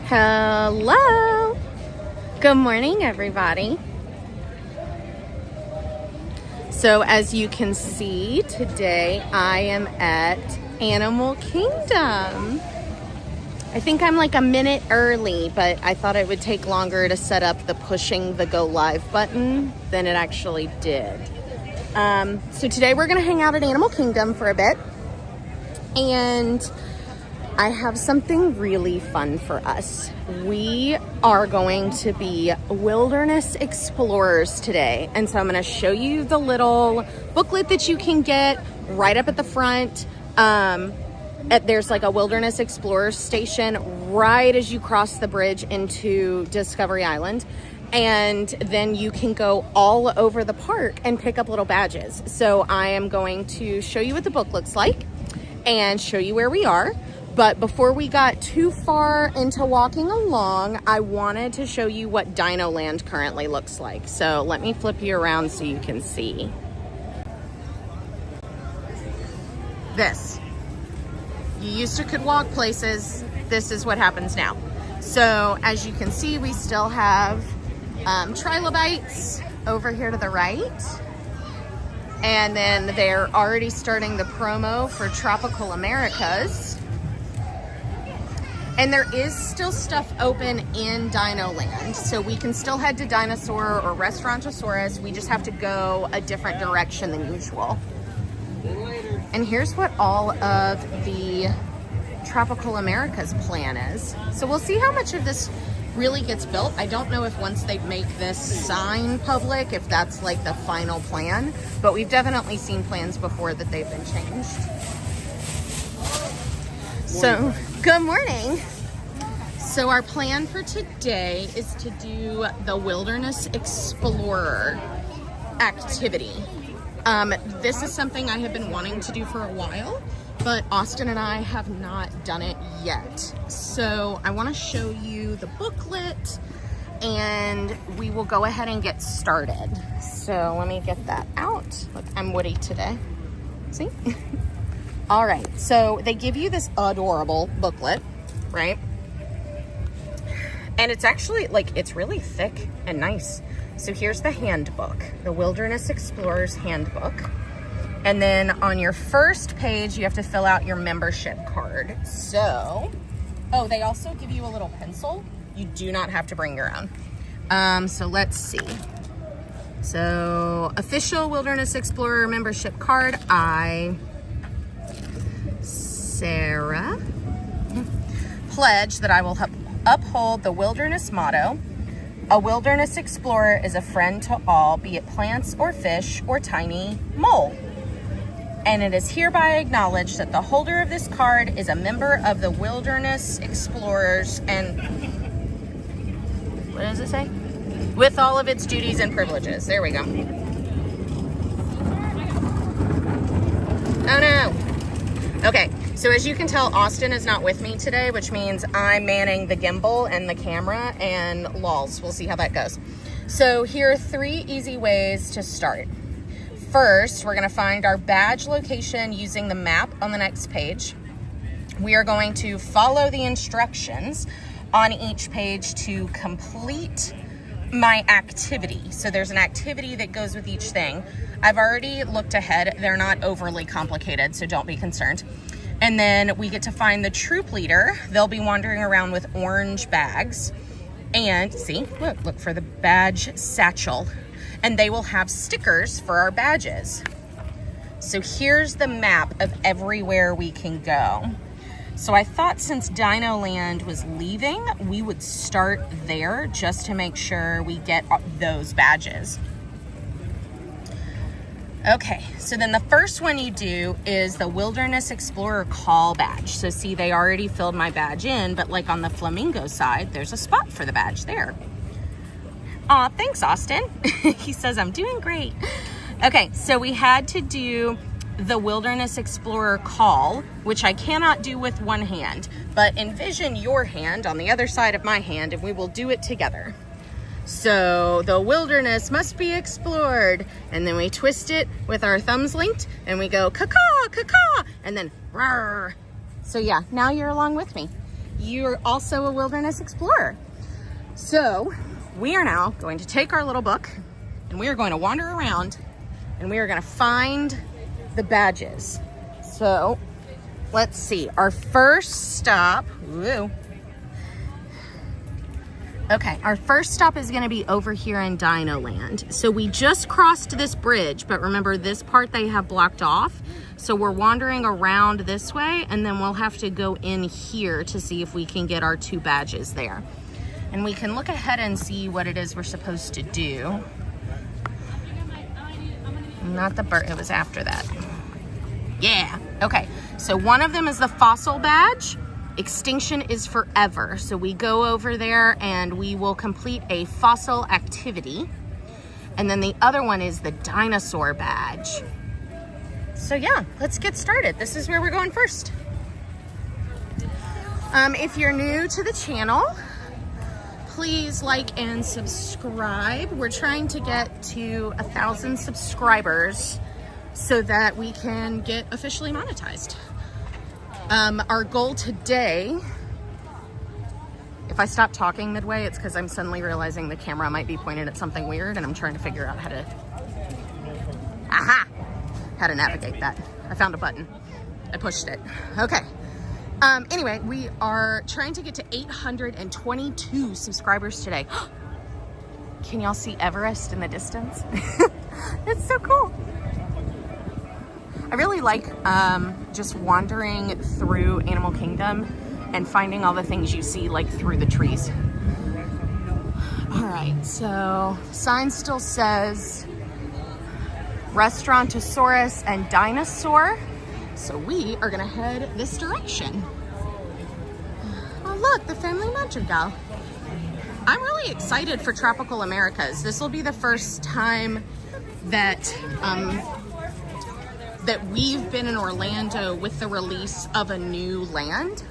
Hello. Good morning, everybody. So as you can see, today I am at Animal Kingdom. I think I'm like a minute early, but I thought it would take longer to set up the pushing the go live button than it actually did. So today we're gonna hang out at Animal Kingdom for a bit, and I have something really fun for us. We are going to be wilderness explorers today. And so I'm going to show you the little booklet that you can get right up at the front. There's like a wilderness explorer station right as you cross the bridge into Discovery Island. And then you can go all over the park and pick up little badges. So I am going to show you what the book looks like and show you where we are. But before we got too far into walking along, I wanted to show you what Dino Land currently looks like. So let me flip you around so you can see. This. You used to could walk places. This is what happens now. So as you can see, we still have trilobites over here to the right. And then they're already starting the promo for Tropical Americas. And there is still stuff open in Dino Land. So we can still head to Dinosaur or Restaurantosaurus. We just have to go a different direction than usual. And here's what all of the Tropical Americas plan is. So we'll see how much of this really gets built. I don't know if once they make this sign public, if that's like the final plan, but we've definitely seen plans before that they've been changed. So, good morning. So our plan for today is to do the Wilderness Explorer activity. This is something I have been wanting to do for a while, but Austin and I have not done it yet. So I want to show you the booklet and we will go ahead and get started. So let me get that out. Look, I'm Woody today. See? All right, so they give you this adorable booklet, right? And it's actually like, it's really thick and nice. So here's the handbook, the Wilderness Explorer's Handbook. And then on your first page, you have to fill out your membership card. So, oh, they also give you a little pencil. You do not have to bring your own. So let's see. So official Wilderness Explorer membership card. Sarah, pledge that I will uphold the wilderness motto. A wilderness explorer is a friend to all, be it plants or fish or tiny mole. And it is hereby acknowledged that the holder of this card is a member of the Wilderness Explorers and, what does it say? With all of its duties and privileges. There we go. Oh no. Okay, so as you can tell, Austin is not with me today, which means I'm manning the gimbal and the camera and lols. We'll see how that goes. So here are 3 easy ways to start. First, we're gonna find our badge location using the map on the next page. We are going to follow the instructions on each page to complete my activity. So there's an activity that goes with each thing. I've already looked ahead. They're not overly complicated, so don't be concerned. And then we get to find the troop leader. They'll be wandering around with orange bags. And see, look for the badge satchel. And they will have stickers for our badges. So here's the map of everywhere we can go. So I thought since Dino Land was leaving, we would start there just to make sure we get those badges. Okay, so then the first one you do is the Wilderness Explorer Call badge. So see, they already filled my badge in, but like on the flamingo side, there's a spot for the badge there. Aw, thanks, Austin. He says I'm doing great. Okay, so we had to do the Wilderness Explorer Call, which I cannot do with one hand, but envision your hand on the other side of my hand and we will do it together. So the wilderness must be explored. And then we twist it with our thumbs linked and we go caw-caw, caw-caw, and then roar. So yeah, now you're along with me. you're also a wilderness explorer. So we are now going to take our little book and we are going to wander around and we are going to find the badges. So let's see, our first stop, okay, our first stop is gonna be over here in Dino Land. So we just crossed this bridge, but remember this part they have blocked off. So we're wandering around this way and then we'll have to go in here to see if we can get our 2 badges there. And we can look ahead and see what it is we're supposed to do. Not the bird, it was after that. Yeah, okay. So one of them is the fossil badge. Extinction is forever. So we go over there and we will complete a fossil activity. And then the other one is the dinosaur badge. So yeah, let's get started. This is where we're going first. If you're new to the channel, please like and subscribe. We're trying to get to 1,000 subscribers so that we can get officially monetized. Our goal today, if I stop talking midway, it's because I'm suddenly realizing the camera might be pointed at something weird and I'm trying to figure out how to navigate that. I found a button. I pushed it. Okay. Anyway, we are trying to get to 822 subscribers today. Can y'all see Everest in the distance? It's so cool. I really like just wandering through Animal Kingdom and finding all the things you see like through the trees. All right, so the sign still says Restaurantosaurus and Dinosaur. So we are gonna head this direction. Oh look, the Family Madrigal. I'm really excited for Tropical Americas. This will be the first time that that we've been in Orlando with the release of a new land.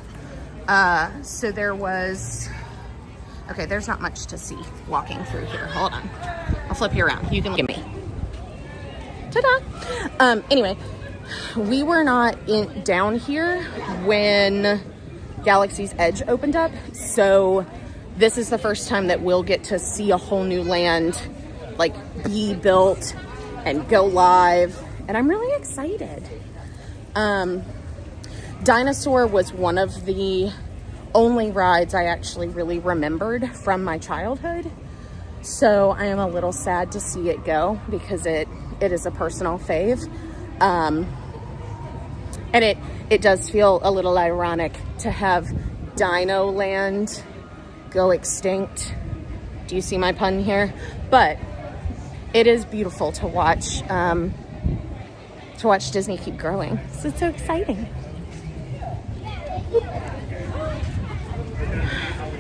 So there was, okay, there's not much to see walking through here. Hold on, I'll flip you around. You can look at me. Ta-da! Anyway, we were not down here when Galaxy's Edge opened up. So this is the first time that we'll get to see a whole new land, like be built and go live. And I'm really excited. Dinosaur was one of the only rides I actually really remembered from my childhood. So I am a little sad to see it go because it is a personal fave. And it does feel a little ironic to have Dino Land go extinct. Do you see my pun here? But it is beautiful to watch Disney keep growing. So it's so exciting.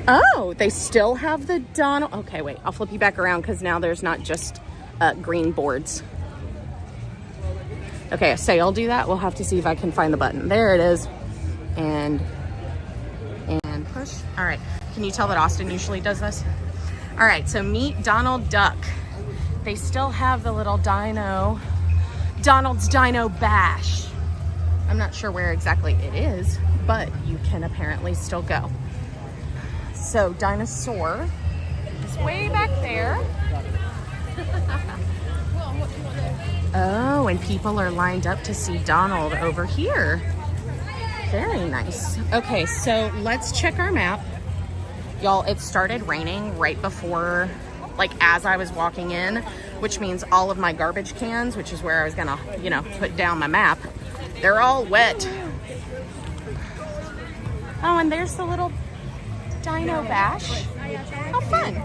Oh, they still have the Donald. Okay, wait, I'll flip you back around because now there's not just green boards. Okay, say I'll do that. We'll have to see if I can find the button. There it is. And push. All right, can you tell that Austin usually does this? All right, so meet Donald Duck. They still have the little Donald's Dino Bash. I'm not sure where exactly it is, but you can apparently still go. So Dinosaur is way back there. Oh, and people are lined up to see Donald over here. Very nice. Okay, so let's check our map. Y'all, it started raining right before, like as I was walking in, which means all of my garbage cans, which is where I was gonna, put down my map, they're all wet. Oh, and there's the little Dino Bash. How fun.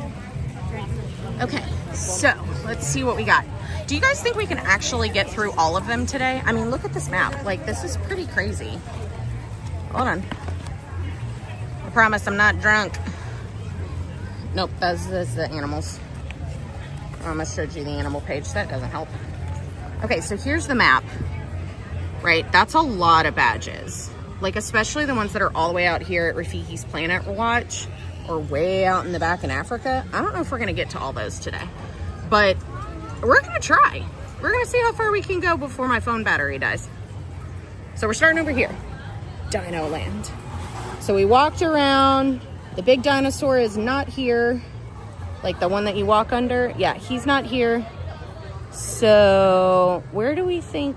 Okay, so let's see what we got. Do you guys think we can actually get through all of them today? I mean, look at this map. Like, this is pretty crazy. Hold on. I promise I'm not drunk. Nope, that's the animals. I almost showed you the animal page. That doesn't help. Okay, so here's the map. Right, that's a lot of badges. Like, especially the ones that are all the way out here at Rafiki's Planet Watch or way out in the back in Africa. I don't know if we're gonna get to all those today, but we're gonna try. We're gonna see how far we can go before my phone battery dies. So we're starting over here, Dino Land. So we walked around. The big dinosaur is not here. Like the one that you walk under. Yeah, he's not here. So where do we think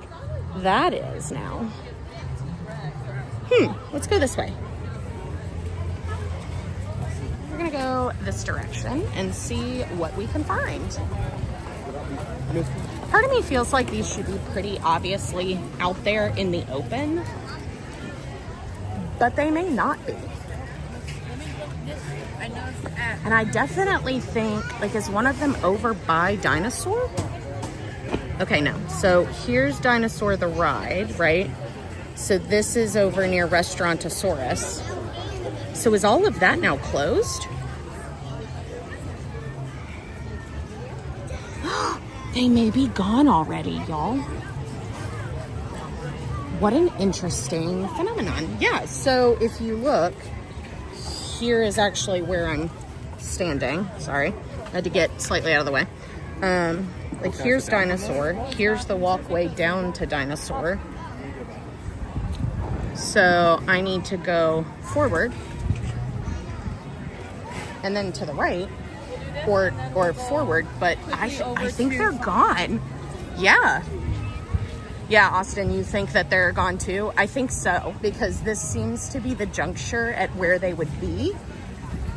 that is now? Let's go this way. We're gonna go this direction and see what we can find. Part of me feels like these should be pretty obviously out there in the open, but they may not be. And I definitely think, like, is one of them over by Dinosaur? Okay, no. So here's Dinosaur the ride, right? So this is over near Restaurantosaurus. So is all of that now closed? They may be gone already, y'all. What an interesting phenomenon. Yeah, so if you look, here is actually where I'm standing. Sorry, I had to get slightly out of the way. Like here's Dinosaur. Here's the walkway down to Dinosaur. So I need to go forward and then to the right or forward, but I think they're gone. Yeah. Yeah, Austin, you think that they're gone too? I think so, because this seems to be the juncture at where they would be.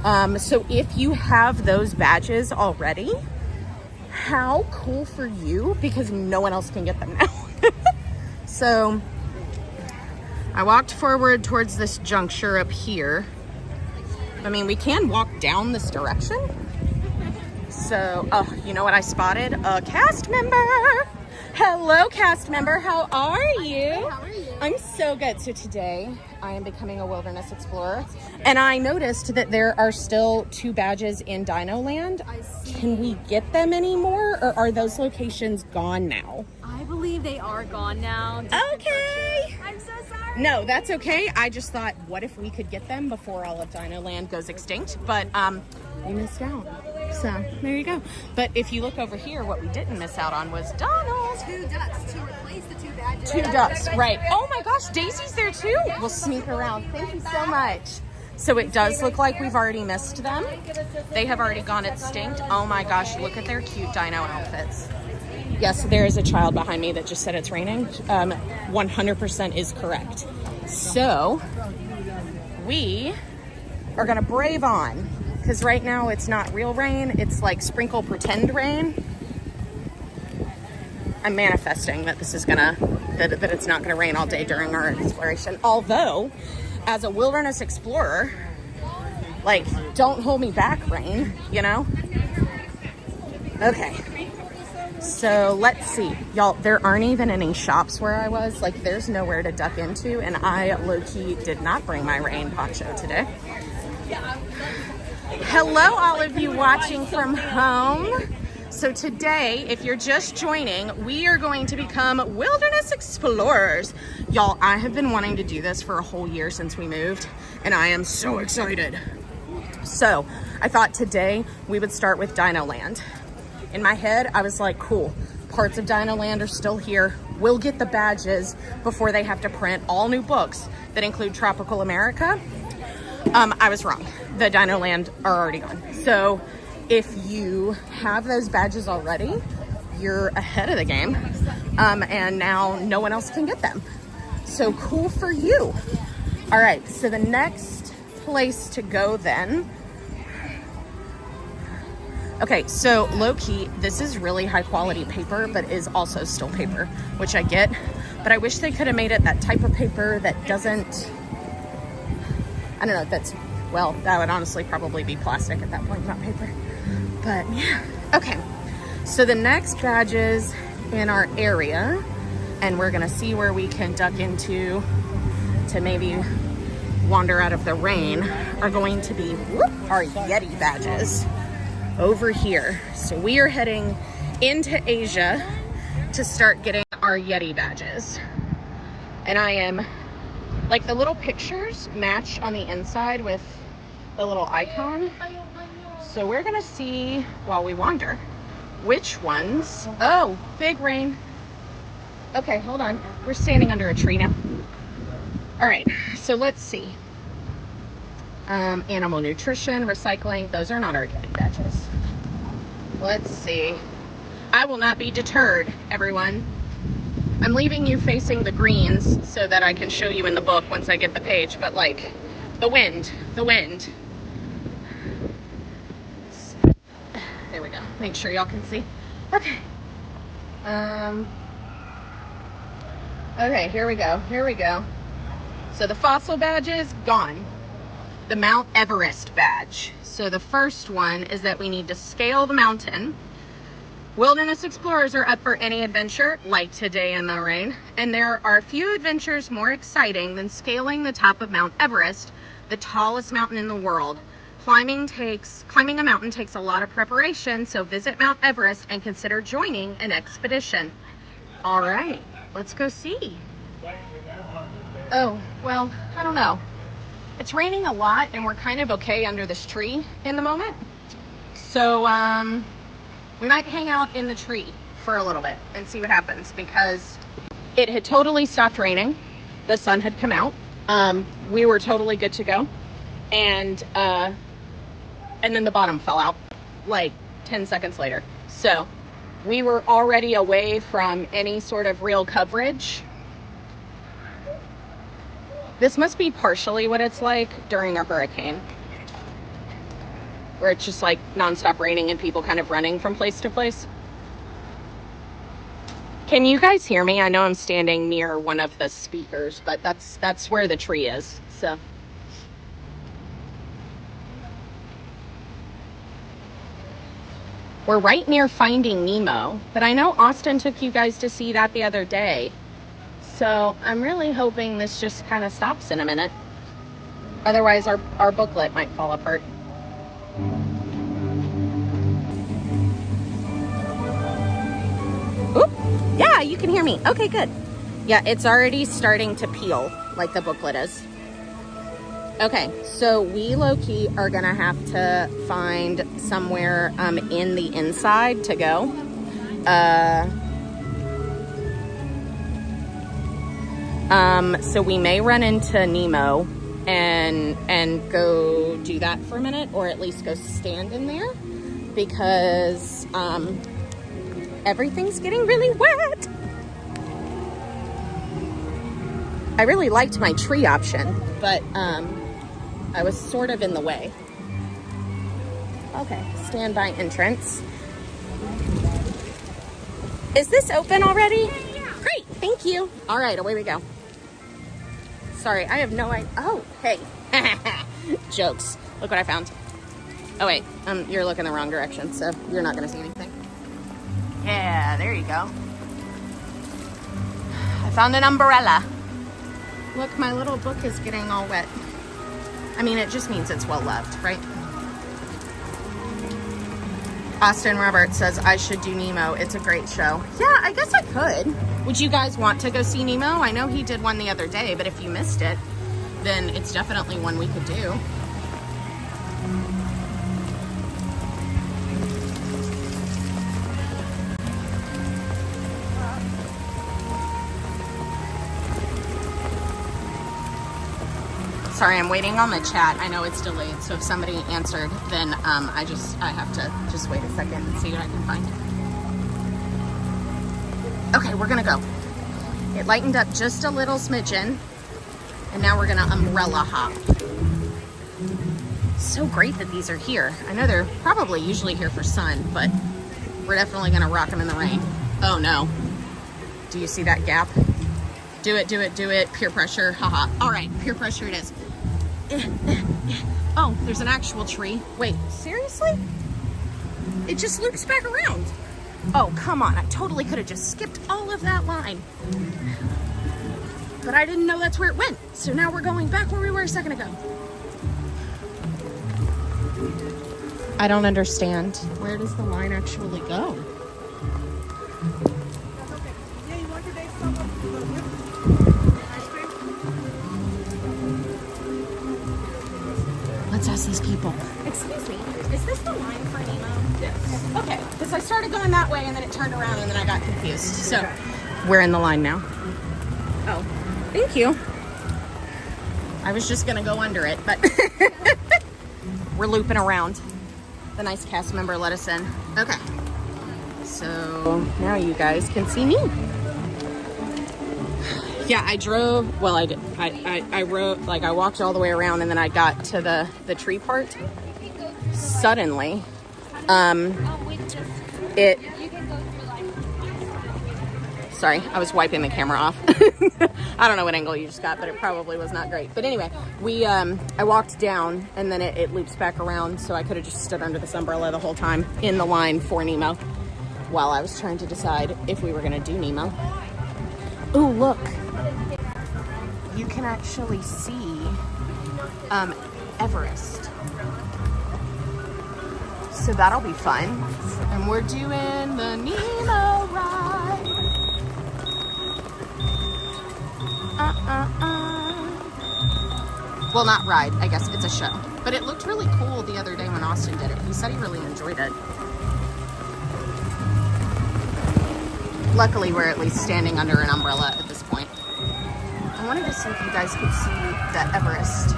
So if you have those badges already, how cool for you, because no one else can get them now. So I walked forward towards this juncture up here. I mean, we can walk down this direction. So, oh, you know what I spotted? A cast member. Hello, cast member. How are you? How are you? I'm so good. So today I am becoming a wilderness explorer, and I noticed that there are still 2 badges in Dino Land. I see. Can we get them anymore, or are those locations gone now? I believe they are gone now. Okay. I'm so sorry. No, that's okay. I just thought, what if we could get them before all of Dino Land goes extinct? But we missed out. So there you go. But if you look over here, what we didn't miss out on was Donald. 2 ducks to replace the 2 badges. 2 ducks, right. Oh my gosh, Daisy's there too. We'll sneak around. Thank you so much. So it does look like we've already missed them. They have already gone extinct. Oh my gosh, look at their cute dino outfits. Yes, there is a child behind me that just said it's raining. 100% is correct. So we are gonna brave on, because right now it's not real rain, it's like sprinkle pretend rain. I'm manifesting that this is that it's not gonna rain all day during our exploration. Although, as a wilderness explorer, like, don't hold me back, rain, you know? Okay. So let's see, y'all, there aren't even any shops where I was. Like, there's nowhere to duck into, and I low-key did not bring my rain poncho today. Hello, all of you watching from home. So today, if you're just joining, we are going to become wilderness explorers. Y'all, I have been wanting to do this for a whole year since we moved, and I am so excited. So I thought today we would start with Dino Land. In my head, I was like, cool, parts of Dino Land are still here. We'll get the badges before they have to print all new books that include Tropical America. I was wrong. The Dino Land are already gone. So if you have those badges already, you're ahead of the game. And now no one else can get them. So cool for you. All right, so the next place to go then. Okay, so low-key, this is really high-quality paper, but is also still paper, which I get. But I wish they could have made it that type of paper that doesn't, I don't know, well, that would honestly probably be plastic at that point, not paper. But yeah, okay. So the next badges in our area, and we're gonna see where we can duck into to maybe wander out of the rain, are going to be our Yeti badges over here. So we are heading into Asia to start getting our Yeti badges. And I am, like, the little pictures match on the inside with the little icon. So we're gonna see while we wander which ones. Oh, big rain. Okay, hold on. We're standing under a tree now. All right, so let's see. Animal nutrition, recycling. Those are not organic badges. Let's see. I will not be deterred, everyone. I'm leaving you facing the greens so that I can show you in the book once I get the page, but like the wind. There we go. Make sure y'all can see. Okay. Okay, here we go. So the fossil badges, gone. The Mount Everest badge. So the first one is that we need to scale the mountain. Wilderness explorers are up for any adventure, like today in the rain, and there are few adventures more exciting than scaling the top of Mount Everest, the tallest mountain in the world. Climbing a mountain takes a lot of preparation, so visit Mount Everest and consider joining an expedition. All right, let's go see. Oh, well, I don't know. It's raining a lot, and we're kind of okay under this tree in the moment. So, we might hang out in the tree for a little bit and see what happens, because it had totally stopped raining. The sun had come out. We were totally good to go. And then the bottom fell out like 10 seconds later. So we were already away from any sort of real coverage. This must be partially what it's like during a hurricane, where it's just like nonstop raining and people kind of running from place to place. Can you guys hear me? I know I'm standing near one of the speakers, but that's where the tree is. So we're right near Finding Nemo, but I know Austin took you guys to see that the other day. So I'm really hoping this just kind of stops in a minute. Otherwise our booklet might fall apart. Oop. Yeah, you can hear me. Okay, good. Yeah, it's already starting to peel like the booklet is. Okay, so we low-key are gonna have to find somewhere in the inside to go. So we may run into Nemo and go do that for a minute, or at least go stand in there, because everything's getting really wet. I really liked my tree option, but I was sort of in the way. Okay, standby entrance. Is this open already? Yeah. Great, thank you. All right, away we go. Sorry, I have no idea. Oh, hey. Jokes. Look what I found. Oh, wait, you're looking the wrong direction, so you're not gonna see anything. Yeah, there you go. I found an umbrella. Look, my little book is getting all wet. I mean, it just means it's well loved, right? Austin Robert says I should do Nemo. It's a great show. Yeah, I guess I could. Would you guys want to go see Nemo? I know he did one the other day, but if you missed it, then it's definitely one we could do. Sorry, I'm waiting on the chat. I know it's delayed, so if somebody answered, then I have to just wait a second and see what I can find. Okay, we're gonna go. It lightened up just a little smidgen, and now we're gonna umbrella hop. So great that these are here. I know they're probably usually here for sun, but we're definitely gonna rock them in the rain. Oh no. Do you see that gap? Do it, do it, do it. Peer pressure, haha. All right, peer pressure it is. Oh, there's an actual tree. Wait, seriously? It just loops back around. Oh, come on. I totally could have just skipped all of that line. But I didn't know that's where it went. So now we're going back where we were a second ago. I don't understand. Where does the line actually go? Let's ask these people. Excuse me, is this the line for Nemo? Yes. Okay, because I started going that way and then it turned around and then I got confused. So we're in the line now. Oh, thank you. I was just gonna go under it, but we're looping around. The nice cast member let us in. Okay. So now you guys can see me. Yeah, I drove, well, I did. I rode, like I walked all the way around and then I got to the tree part. Suddenly, sorry, I was wiping the camera off. I don't know what angle you just got, but it probably was not great. But anyway, I walked down and then it loops back around, so I could have just stood under this umbrella the whole time in the line for Nemo while I was trying to decide if we were gonna do Nemo. Ooh, look. You can actually see Everest. So that'll be fun. And we're doing the Nemo ride. Well, not ride, I guess it's a show. But it looked really cool the other day when Austin did it. He said he really enjoyed it. Luckily, we're at least standing under an umbrella at this point. I wanted to see if you guys could see the Everest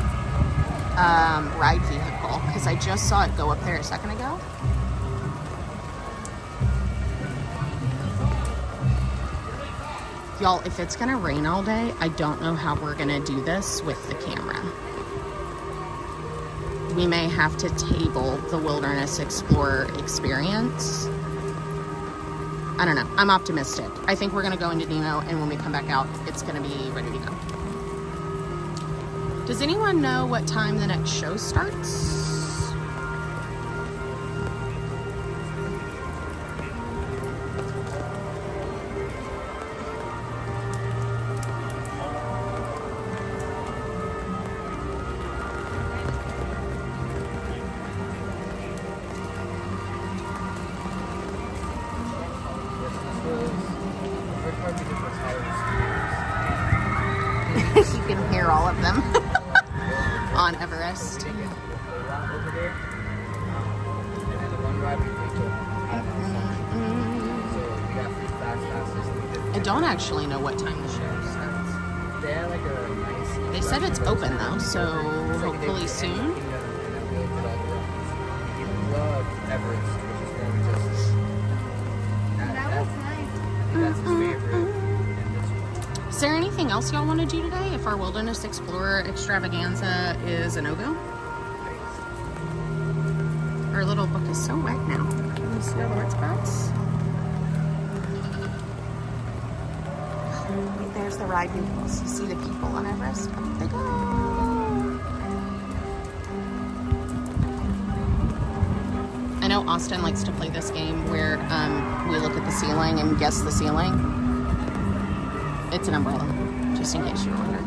ride vehicle, because I just saw it go up there a second ago. Y'all, if it's gonna rain all day, I don't know how we're gonna do this with the camera. We may have to table the Wilderness Explorer experience. I don't know. I'm optimistic. I think we're gonna go into Nemo, and when we come back out, it's gonna be ready to go. Does anyone know what time the next show starts? You can hear all of them on Everest. I don't actually know what time the show starts. They said it's open though, so hopefully soon. Is there anything else y'all want to do today if our Wilderness Explorer extravaganza is a no-go? Our little book is so wet now. Can you see all the wet spots? Wait, there's the ride vehicles. You see the people on Everest? Up they go. I know Austin likes to play this game where we look at the ceiling and guess the ceiling. It's an umbrella, just in case you were wondering.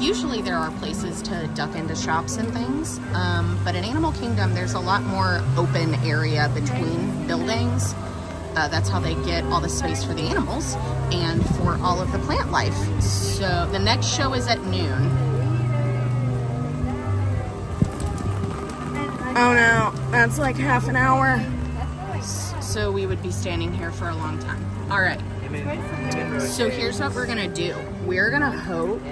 Usually there are places to duck into shops and things, but in Animal Kingdom there's a lot more open area between buildings. That's how they get all the space for the animals and for all of the plant life. So the next show is at noon. Oh no, that's like half an hour. So we would be standing here for a long time. All right. So here's what we're gonna do. We're gonna hope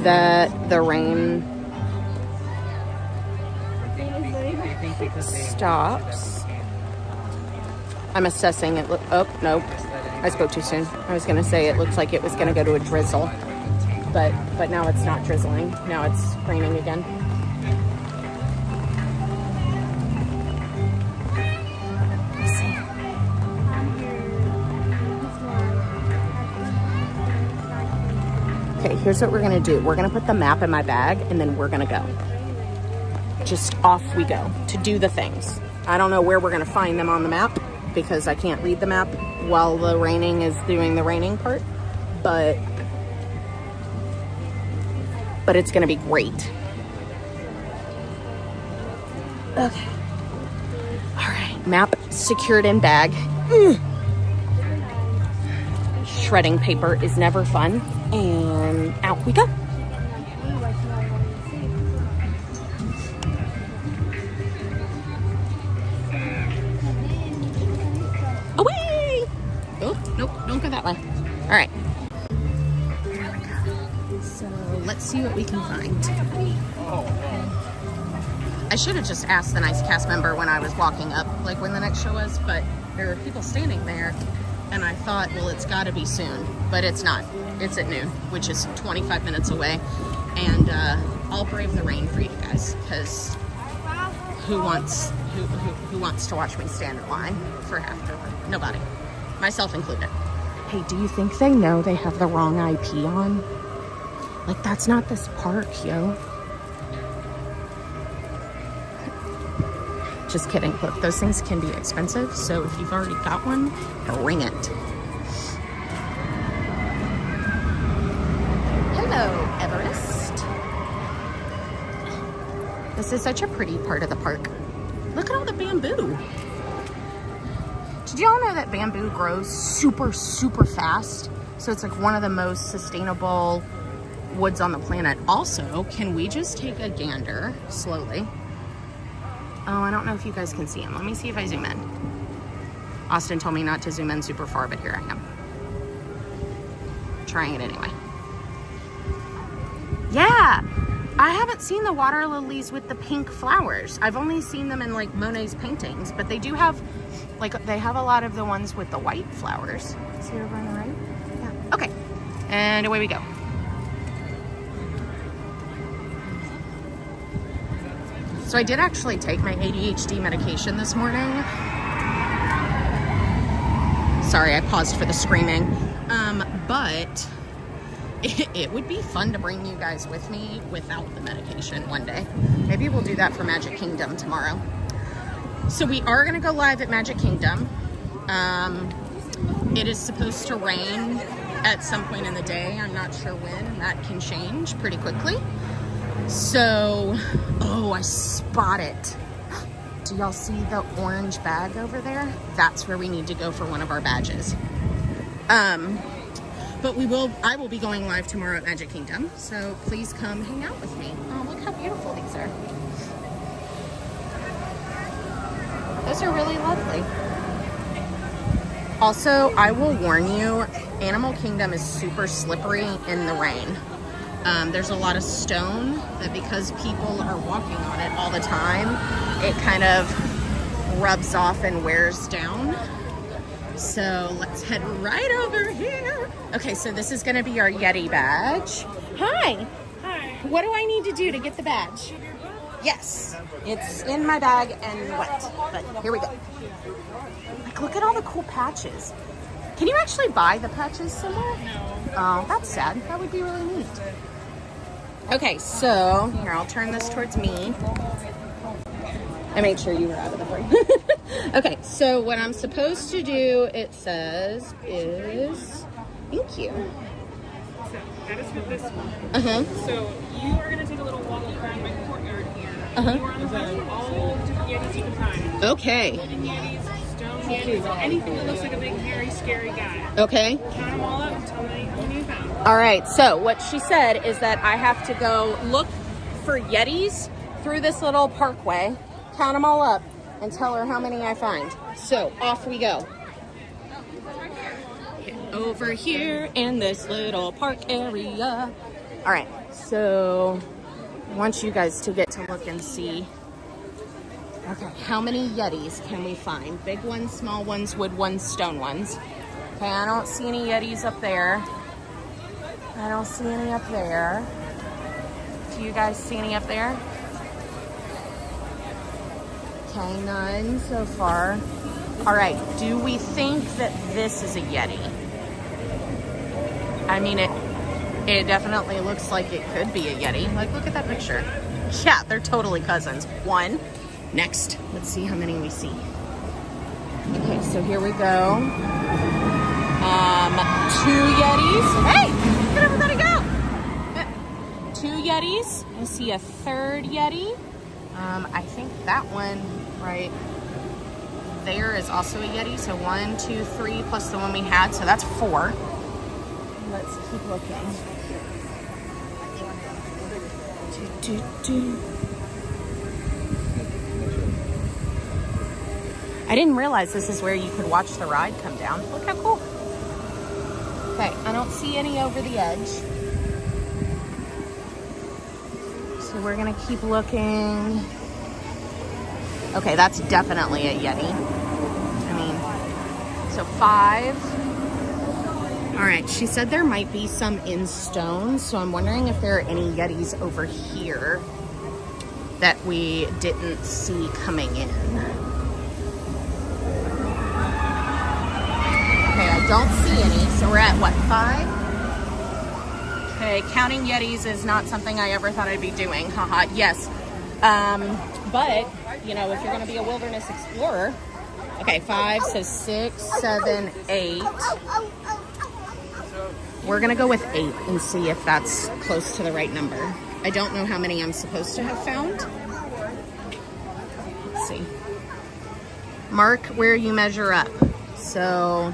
that the rain stops. I'm assessing it. Oh, nope. I spoke too soon. I was gonna say it looks like it was gonna go to a drizzle, but now it's not drizzling. Now it's raining again. Okay, here's what we're gonna do. We're gonna put the map in my bag and then we're gonna go. Just off we go to do the things. I don't know where we're gonna find them on the map because I can't read the map while the raining is doing the raining part, but it's gonna be great. Okay. All right, map secured in bag. Shredding paper is never fun. And out we go. Oh Nope, don't go that way. All right. There we go. So let's see what we can find. I should have just asked the nice cast member when I was walking up, like when the next show was, but there were people standing there, and I thought, well, it's got to be soon, but it's not. It's at noon, which is 25 minutes away, and I'll brave the rain for you guys, because who wants to watch me stand in line for after? Nobody, myself included. Hey, do you think they know they have the wrong IP on? Like, that's not this park, yo. Just kidding. Look, those things can be expensive, so if you've already got one, bring it. Hello, Everest. This is such a pretty part of the park. Look at all the bamboo. Did y'all know that bamboo grows super, super fast? So it's like one of the most sustainable woods on the planet. Also, can we just take a gander slowly? Oh, I don't know if you guys can see him. Let me see if I zoom in. Austin told me not to zoom in super far, but here I am. Trying it anyway. Yeah, I haven't seen the water lilies with the pink flowers. I've only seen them in like Monet's paintings, but they do have, like, they have a lot of the ones with the white flowers. See over on the right? Yeah, okay. And away we go. So I did actually take my ADHD medication this morning. Sorry, I paused for the screaming. But it would be fun to bring you guys with me without the medication one day. Maybe we'll do that for Magic Kingdom tomorrow. So we are gonna go live at Magic Kingdom. It is supposed to rain at some point in the day. I'm not sure when. That can change pretty quickly. So, oh, I spot it. Do y'all see the orange bag over there? That's where we need to go for one of our badges. But I will be going live tomorrow at Magic Kingdom, so please come hang out with me. Oh, look how beautiful these are. Those are really lovely. Also, I will warn you, Animal Kingdom is super slippery in the rain. There's a lot of stone that, because people are walking on it all the time, it kind of rubs off and wears down. So let's head right over here. Okay, so this is gonna be our Yeti badge. Hi. Hi. What do I need to do to get the badge? Yes, it's in my bag and wet, but here we go. Like, look at all the cool patches. Can you actually buy the patches somewhere? No. Oh, that's sad. That would be really neat. Okay, so here, I'll turn this towards me. I made sure you were out of the frame. Okay, so what I'm supposed to do, it says, is, thank you. So that is for this one. Uh-huh. So you are gonna take a little walk around my courtyard here. Uh-huh. You are on the run of all different Yetis you can find. Okay. Golden Yetis, stone Yetis, anything that looks like a big, hairy, scary guy. Okay. Count them all up and tell me how many you found. All right, so what she said is that I have to go look for Yetis through this little parkway, count them all up, and tell her how many I find. So off we go. Over here in this little park area. All right, so I want you guys to get to look and see. Okay, how many Yetis can we find? Big ones, small ones, wood ones, stone ones. Okay, I don't see any Yetis up there. I don't see any up there. Do you guys see any up there? Okay, none so far. All right, do we think that this is a Yeti? I mean, it definitely looks like it could be a Yeti. Like, look at that picture. Yeah, they're totally cousins. One. Next, let's see how many we see. Okay, so here we go. 2 Yetis. Hey, let everybody go. 2 Yetis. I see a 3rd Yeti. I think that one right there is also a Yeti. So 1, 2, 3 plus the one we had. So that's 4. Let's keep looking. I didn't realize this is where you could watch the ride come down. Look how cool. Okay, I don't see any over the edge. So we're gonna keep looking. Okay, that's definitely a Yeti. I mean, so 5. All right, she said there might be some in stone, so I'm wondering if there are any Yetis over here that we didn't see coming in. Okay, I don't see any, so we're at what, 5? Okay, counting Yetis is not something I ever thought I'd be doing, haha, yes. But, you know, if you're gonna be a wilderness explorer, okay, 5, so 6, 7, 8. We're gonna go with 8 and see if that's close to the right number. I don't know how many I'm supposed to have found. Let's see. Mark where you measure up. So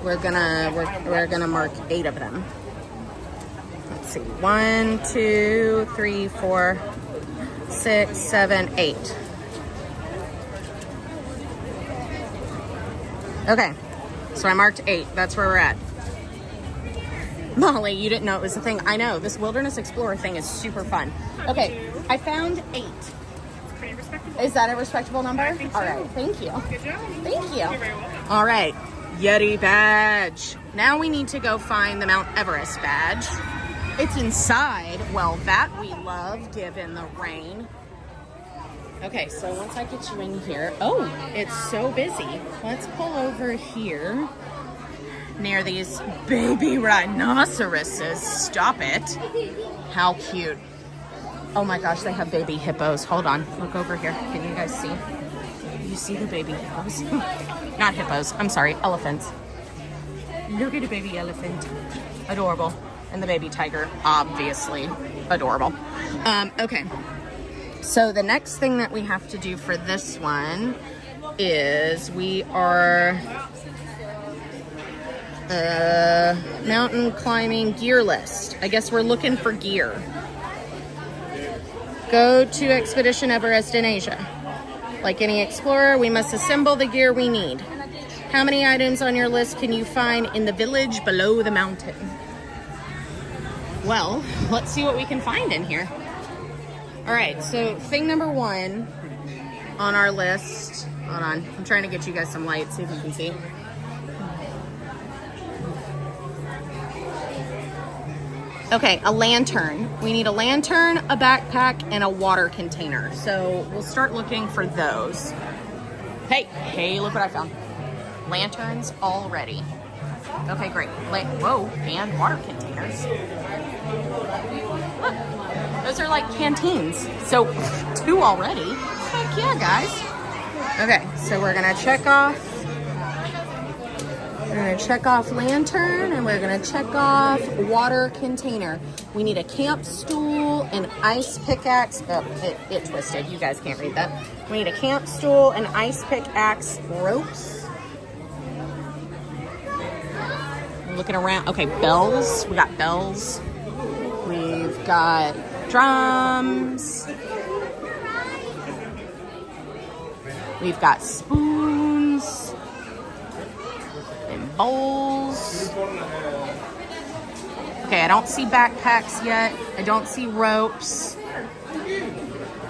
we're gonna mark 8 of them. Let's see. 1, 2, 3, 4, 6, 7, 8. Okay. So I marked 8. That's where we're at. Molly, you didn't know it was a thing. I know. This Wilderness Explorer thing is super fun. Okay, I found 8. Pretty respectable. Is that a respectable number? I think so. All right, thank you. Good job. Thank you. You're very welcome. All right, Yeti badge. Now we need to go find the Mount Everest badge. It's inside. Well, that we love given the rain. Okay, so once I get you in here, oh, it's so busy. Let's pull over here near these baby rhinoceroses. Stop it. How cute. Oh my gosh, they have baby hippos. Hold on, look over here. Can you guys see? You see the baby hippos? Not hippos, I'm sorry, elephants. Look at the baby elephant. Adorable. And the baby tiger, obviously adorable. Okay. So the next thing that we have to do for this one is we are mountain climbing gear list. I guess we're looking for gear. Go to Expedition Everest in Asia. Like any explorer, we must assemble the gear we need. How many items on your list can you find in the village below the mountain? Well, let's see what we can find in here. All right, so thing number 1 on our list, hold on, I'm trying to get you guys some light, see if you can see. Okay, a lantern. We need a lantern, a backpack, and a water container. So we'll start looking for those. Hey, look what I found. Lanterns already. Okay, great. Whoa, and water containers. Look. Those are like canteens. So 2 already. Heck yeah, guys. Okay, so we're gonna check off. We're gonna check off lantern and we're gonna check off water container. We need a camp stool, an ice pickaxe. Oh, it twisted. You guys can't read that. We need a camp stool, an ice pickaxe, ropes. We're looking around. Okay, bells. We got bells. We've got drums. We've got spoons and bowls. Okay, I don't see backpacks yet. I don't see ropes.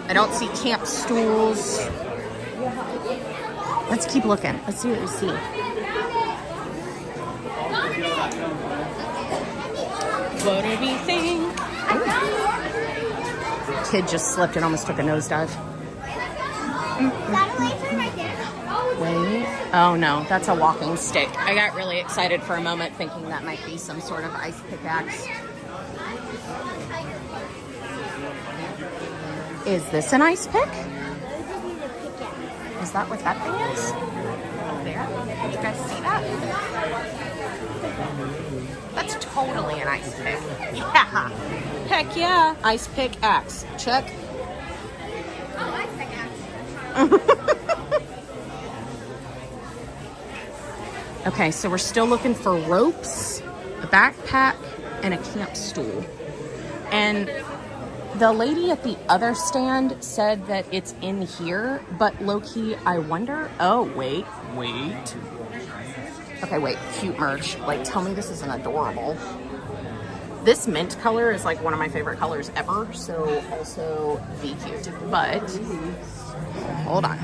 I don't see camp stools. Let's keep looking. Let's see what we see. What do we think? Kid just slipped and almost took a nosedive. Wait. Oh no, that's a walking stick. I got really excited for a moment thinking that might be some sort of ice pickaxe. Is this an ice pick? Is that what that thing is? There? Did you guys see that? That's totally an ice pick. Yeah. Heck yeah. Ice pick axe. Check. Oh, ice pickaxe. Okay, so we're still looking for ropes, a backpack, and a camp stool. And the lady at the other stand said that it's in here, but low-key, I wonder... Oh, wait. Okay, wait, cute merch. Like, tell me this isn't adorable. This mint color is like one of my favorite colors ever, so also the cute. But, hold on.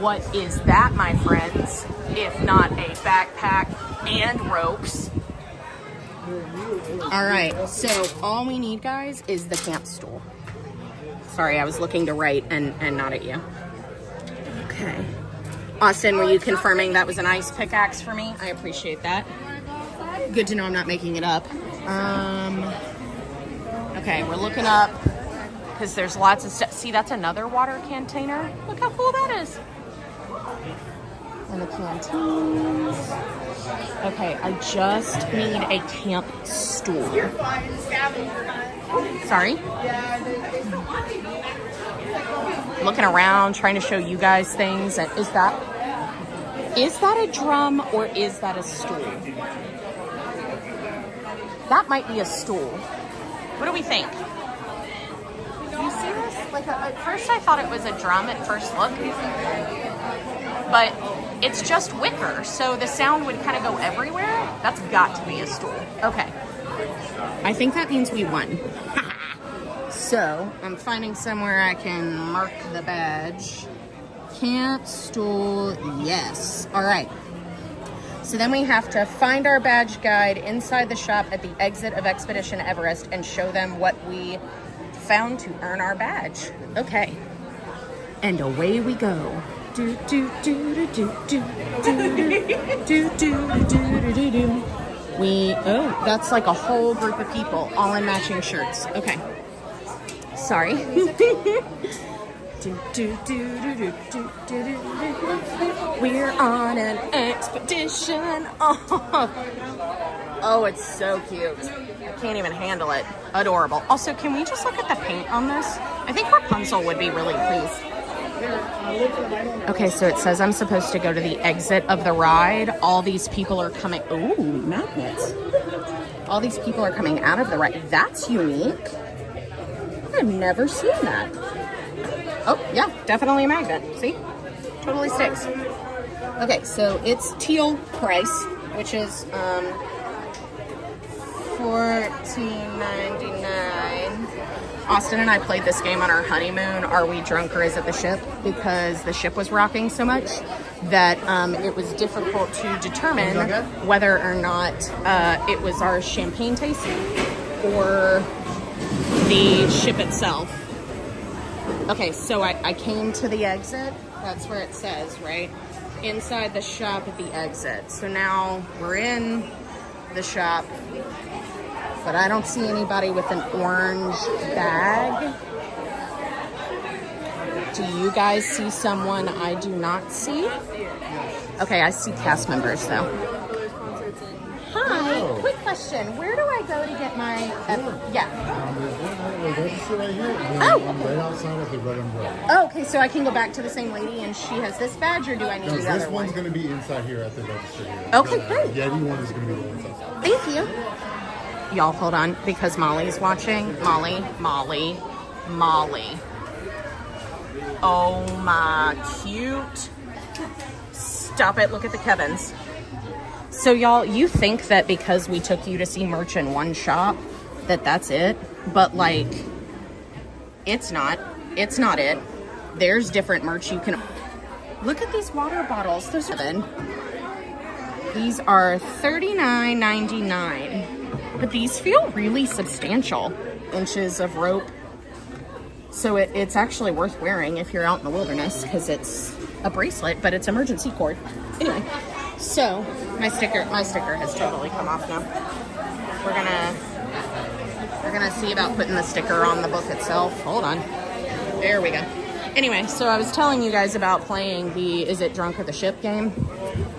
What is that, my friends, if not a backpack and ropes? All right, so all we need, guys, is the camp stool. Sorry, I was looking to right and not at you. Okay. Austin, were you confirming that was an ice pickaxe for me? I appreciate that. Good to know I'm not making it up. Okay, we're looking up because there's lots of stuff. See, that's another water container. Look how cool that is. And the canteens. Okay, I just need a camp stool. You're fine, sorry? Looking around, trying to show you guys things. Is that a drum or is that a stool? That might be a stool. What do we think? Do you see this? Like at first I thought it was a drum at first look, but it's just wicker, so the sound would kind of go everywhere. That's got to be a stool. Okay. I think that means we won. So, I'm finding somewhere I can mark the badge. Camp stool, yes. All right. So then we have to find our badge guide inside the shop at the exit of Expedition Everest and show them what we found to earn our badge. Okay. And away we go. Do do do do do do do do do do do do. Oh, that's like a whole group of people all in matching shirts. Okay. Sorry. We're on an expedition. Oh, it's so cute. I can't even handle it. Adorable. Also, can we just look at the paint on this? I think Rapunzel would be really pleased. Okay, so it says I'm supposed to go to the exit of the ride. All these people are coming. Ooh, magnets. All these people are coming out of the ride. That's unique. I've never seen that. Oh, yeah, definitely a magnet. See? Totally sticks. Okay, so it's teal price, which is $14.99. Austin and I played this game on our honeymoon, Are We Drunk or Is It the Ship? Because the ship was rocking so much that it was difficult to determine whether or not it was our champagne tasting or the ship itself. Okay, so I came to the exit. That's where it says, right? Inside the shop at the exit. So now we're in the shop, but I don't see anybody with an orange bag. Do you guys see someone I do not see? Okay, I see cast members though. Hi, quick question. Where do I go to get my... yeah. There's a register right here. Oh. Right outside of the red umbrella. Oh, okay, so I can go back to the same lady and she has this badge, or do I need No, the other this one? one's going to be inside here at the register here. Okay, great. Yeti one is going to be the one inside. Thank you. Y'all, hold on, because Molly's watching. Molly. Oh my cute. Stop it, look at the Kevins. So y'all, you think that because we took you to see merch in one shop, that's it? But like, it's not. It's not it. There's different merch you can... Look at these water bottles. Those are then. These are $39.99. But these feel really substantial. Inches of rope. So it's actually worth wearing if you're out in the wilderness, because it's a bracelet, but it's emergency cord. Anyway, so my sticker has totally come off now. We're gonna see about putting the sticker on the book itself. Hold on. There we go. Anyway, so I was telling you guys about playing the Is It Drunk or the Ship game.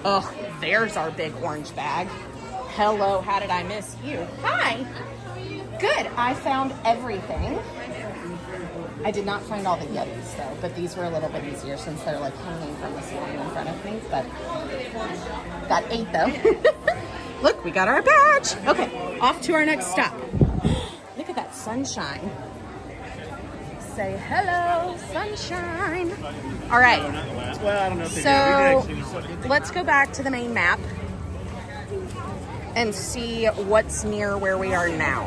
Oh, there's our big orange bag. Hello, how did I miss you? Hi. Good, I found everything. I did not find all the Yetis though, but these were a little bit easier since they're like hanging from the ceiling in front of me, but got 8 though. Look, we got our badge. Okay, off to our next stop. Look at that sunshine. Say hello, sunshine. All right. Well, I don't know if they So did. let's go back to the main map and see what's near where we are now.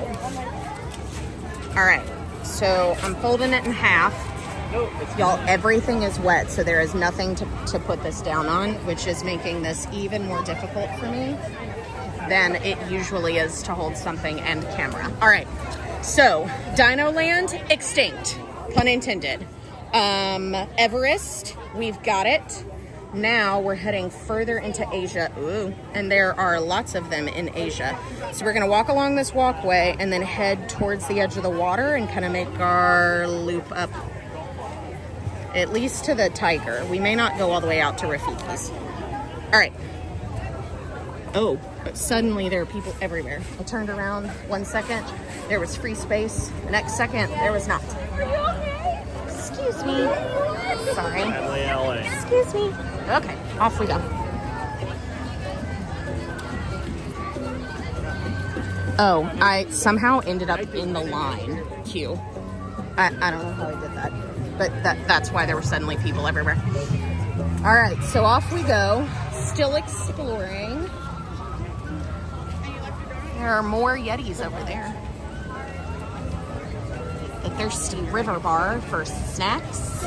All right. So I'm folding it in half. Y'all, everything is wet, so there is nothing to put this down on, which is making this even more difficult for me than it usually is to hold something and camera. All right, so Dino Land, extinct, pun intended. Everest, we've got it. Now we're heading further into Asia. Ooh, and there are lots of them in Asia. So we're gonna walk along this walkway and then head towards the edge of the water and kind of make our loop up, at least to the tiger. We may not go all the way out to Rafiki's. All right. Oh, but suddenly there are people everywhere. I turned around 1 second, there was free space. The next second, there was not. Are you okay? Excuse me. Sorry. LA. Excuse me. Okay, off we go. Oh, I somehow ended up in the line queue. I don't know how I did that, but that's why there were suddenly people everywhere. All right, so off we go, still exploring. There are more Yetis over there. The Thirsty River Bar for snacks.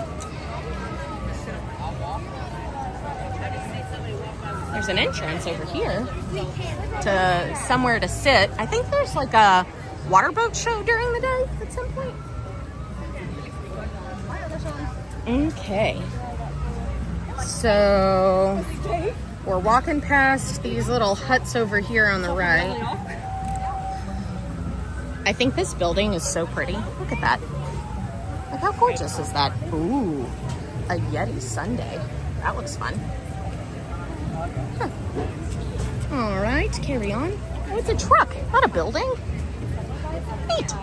There's an entrance over here to somewhere to sit. I think there's like a water boat show during the day at some point. Okay. So we're walking past these little huts over here on the right. I think this building is so pretty. Look at that. Look how gorgeous is that? Ooh, a Yeti sundae. That looks fun. Huh. All right, carry on. Oh, it's a truck, not a building. Neat.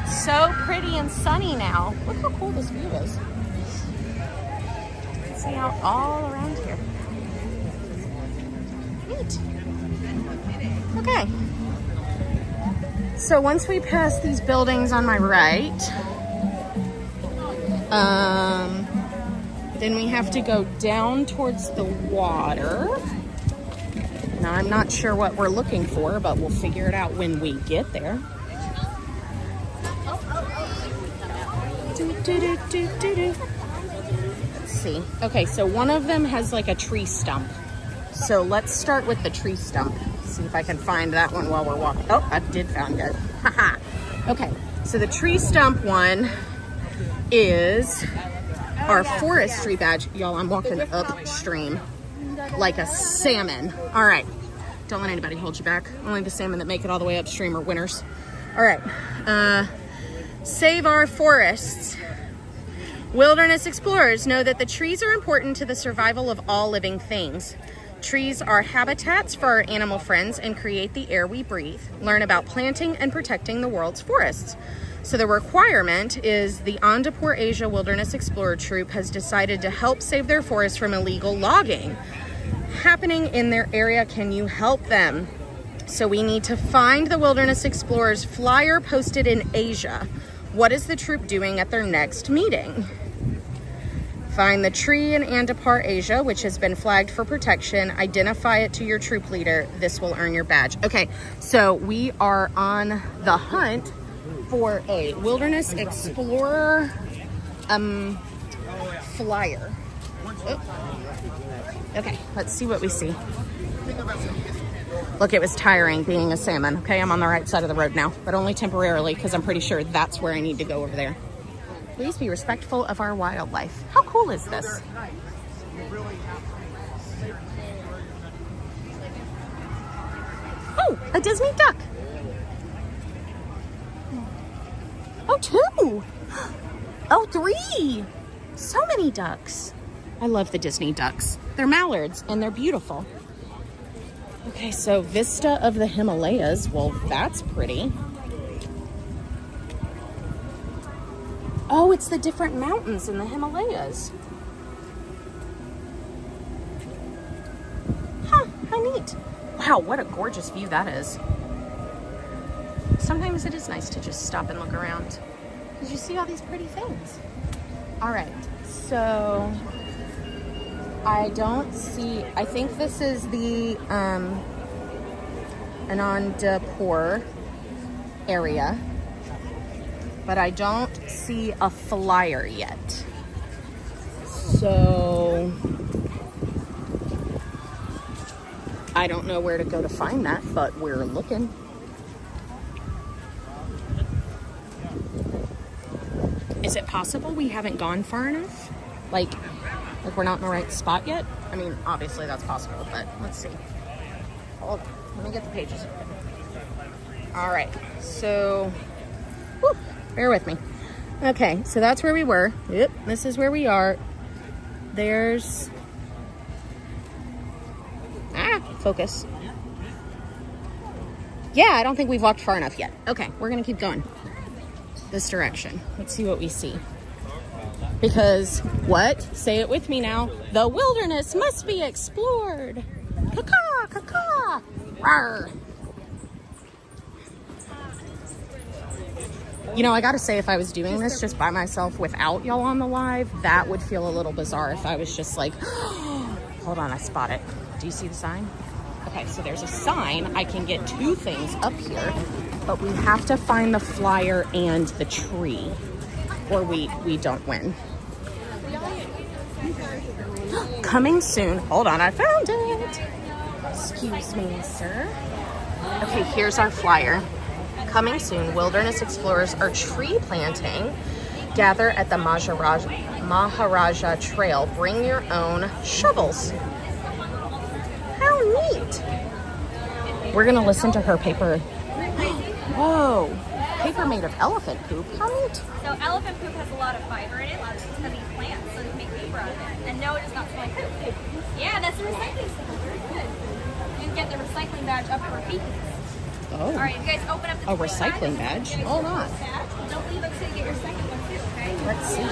It's so pretty and sunny now. Look how cool this view is. See out all around here. Neat. Okay. So once we pass these buildings on my right, then we have to go down towards the water. Now I'm not sure what we're looking for, but we'll figure it out when we get there. Let's see. Okay, so one of them has like a tree stump. So let's start with the tree stump. See if I can find that one while we're walking. Oh, I did find it. Haha. Okay, so the tree stump one is our forestry badge. Y'all, I'm walking upstream like a salmon. All right, don't let anybody hold you back. Only the salmon that make it all the way upstream are winners. All right, save our forests. Wilderness explorers know that the trees are important to the survival of all living things. Trees are habitats for our animal friends and create the air we breathe. Learn about planting and protecting the world's forests. So the requirement is the Andhpur Asia Wilderness Explorer Troop has decided to help save their forests from illegal logging happening in their area. Can you help them? So we need to find the Wilderness Explorers flyer posted in Asia. What is the troop doing at their next meeting? Find the tree in Andhpur Asia, which has been flagged for protection. Identify it to your troop leader. This will earn your badge. Okay, so we are on the hunt for a Wilderness Explorer flyer. Oh. Okay, let's see what we see. Look, it was tiring being a salmon. Okay, I'm on the right side of the road now, but only temporarily because I'm pretty sure that's where I need to go over there. Please be respectful of our wildlife. How cool is this? Oh, a Disney duck. Oh, 2. Oh, 3. So many ducks. I love the Disney ducks. They're mallards and they're beautiful. Okay, so Vista of the Himalayas. Well, that's pretty. Oh, it's the different mountains in the Himalayas. Huh, how neat. Wow, what a gorgeous view that is. Sometimes it is nice to just stop and look around because you see all these pretty things. All right, so I don't see, I think this is the Anandapur area, but I don't see a flyer yet. So I don't know where to go to find that, but we're looking. Is it possible we haven't gone far enough? Like we're not in the right spot yet? I mean, obviously that's possible, but let's see. Hold on, let me get the pages open. All right, so, whew, bear with me. Okay, so that's where we were. Yep, this is where we are. There's, focus. Yeah, I don't think we've walked far enough yet. Okay, we're gonna keep going this direction. Let's see what we see. Because what? Say it with me now. The wilderness must be explored. Caw-caw, caw-caw. Rawr. You know, I gotta say, if I was doing this just by myself without y'all on the live, that would feel a little bizarre if I was just like, hold on, I spot it. Do you see the sign? Okay, so there's a sign. I can get two things up here, but we have to find the flyer and the tree, or we don't win. Coming soon. Hold on, I found it. Excuse me, sir. Okay, here's our flyer. Coming soon, wilderness explorers are tree planting. Gather at the Maharaja Trail. Bring your own shovels. How neat. We're gonna listen to her paper. Whoa, paper made of elephant poop. How neat. So elephant poop has a lot of fiber in it, a lot of heavy plants, so they make paper out of it. And no, it does not smell like poop. Yeah, that's a recycling center. Very good. You can get the recycling badge up for feet. Oh. All right, you guys open up the A recycling badge? Hold on. Don't leave until you get your second one too, okay? Let's see.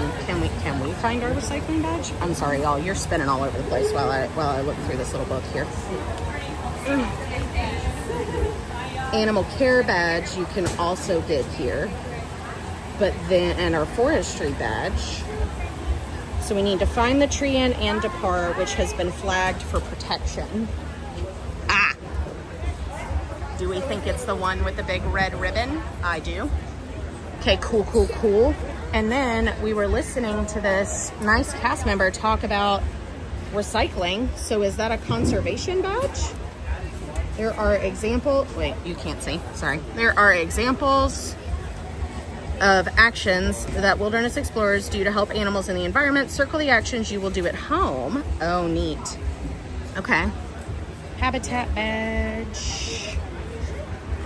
Can we find our recycling badge? I'm sorry, y'all. You're spinning all over the place while I look through this little book here. Animal care badge you can also get here, but then and our forestry badge. So we need to find the tree in Andapur, which has been flagged for protection. Do we think it's the one with the big red ribbon? I do. Okay, cool. And then we were listening to this nice cast member talk about recycling. So is that a conservation badge? There are examples, wait, you can't see, sorry. There are examples of actions that wilderness explorers do to help animals in the environment. Circle the actions you will do at home. Oh, neat. Okay. Habitat badge.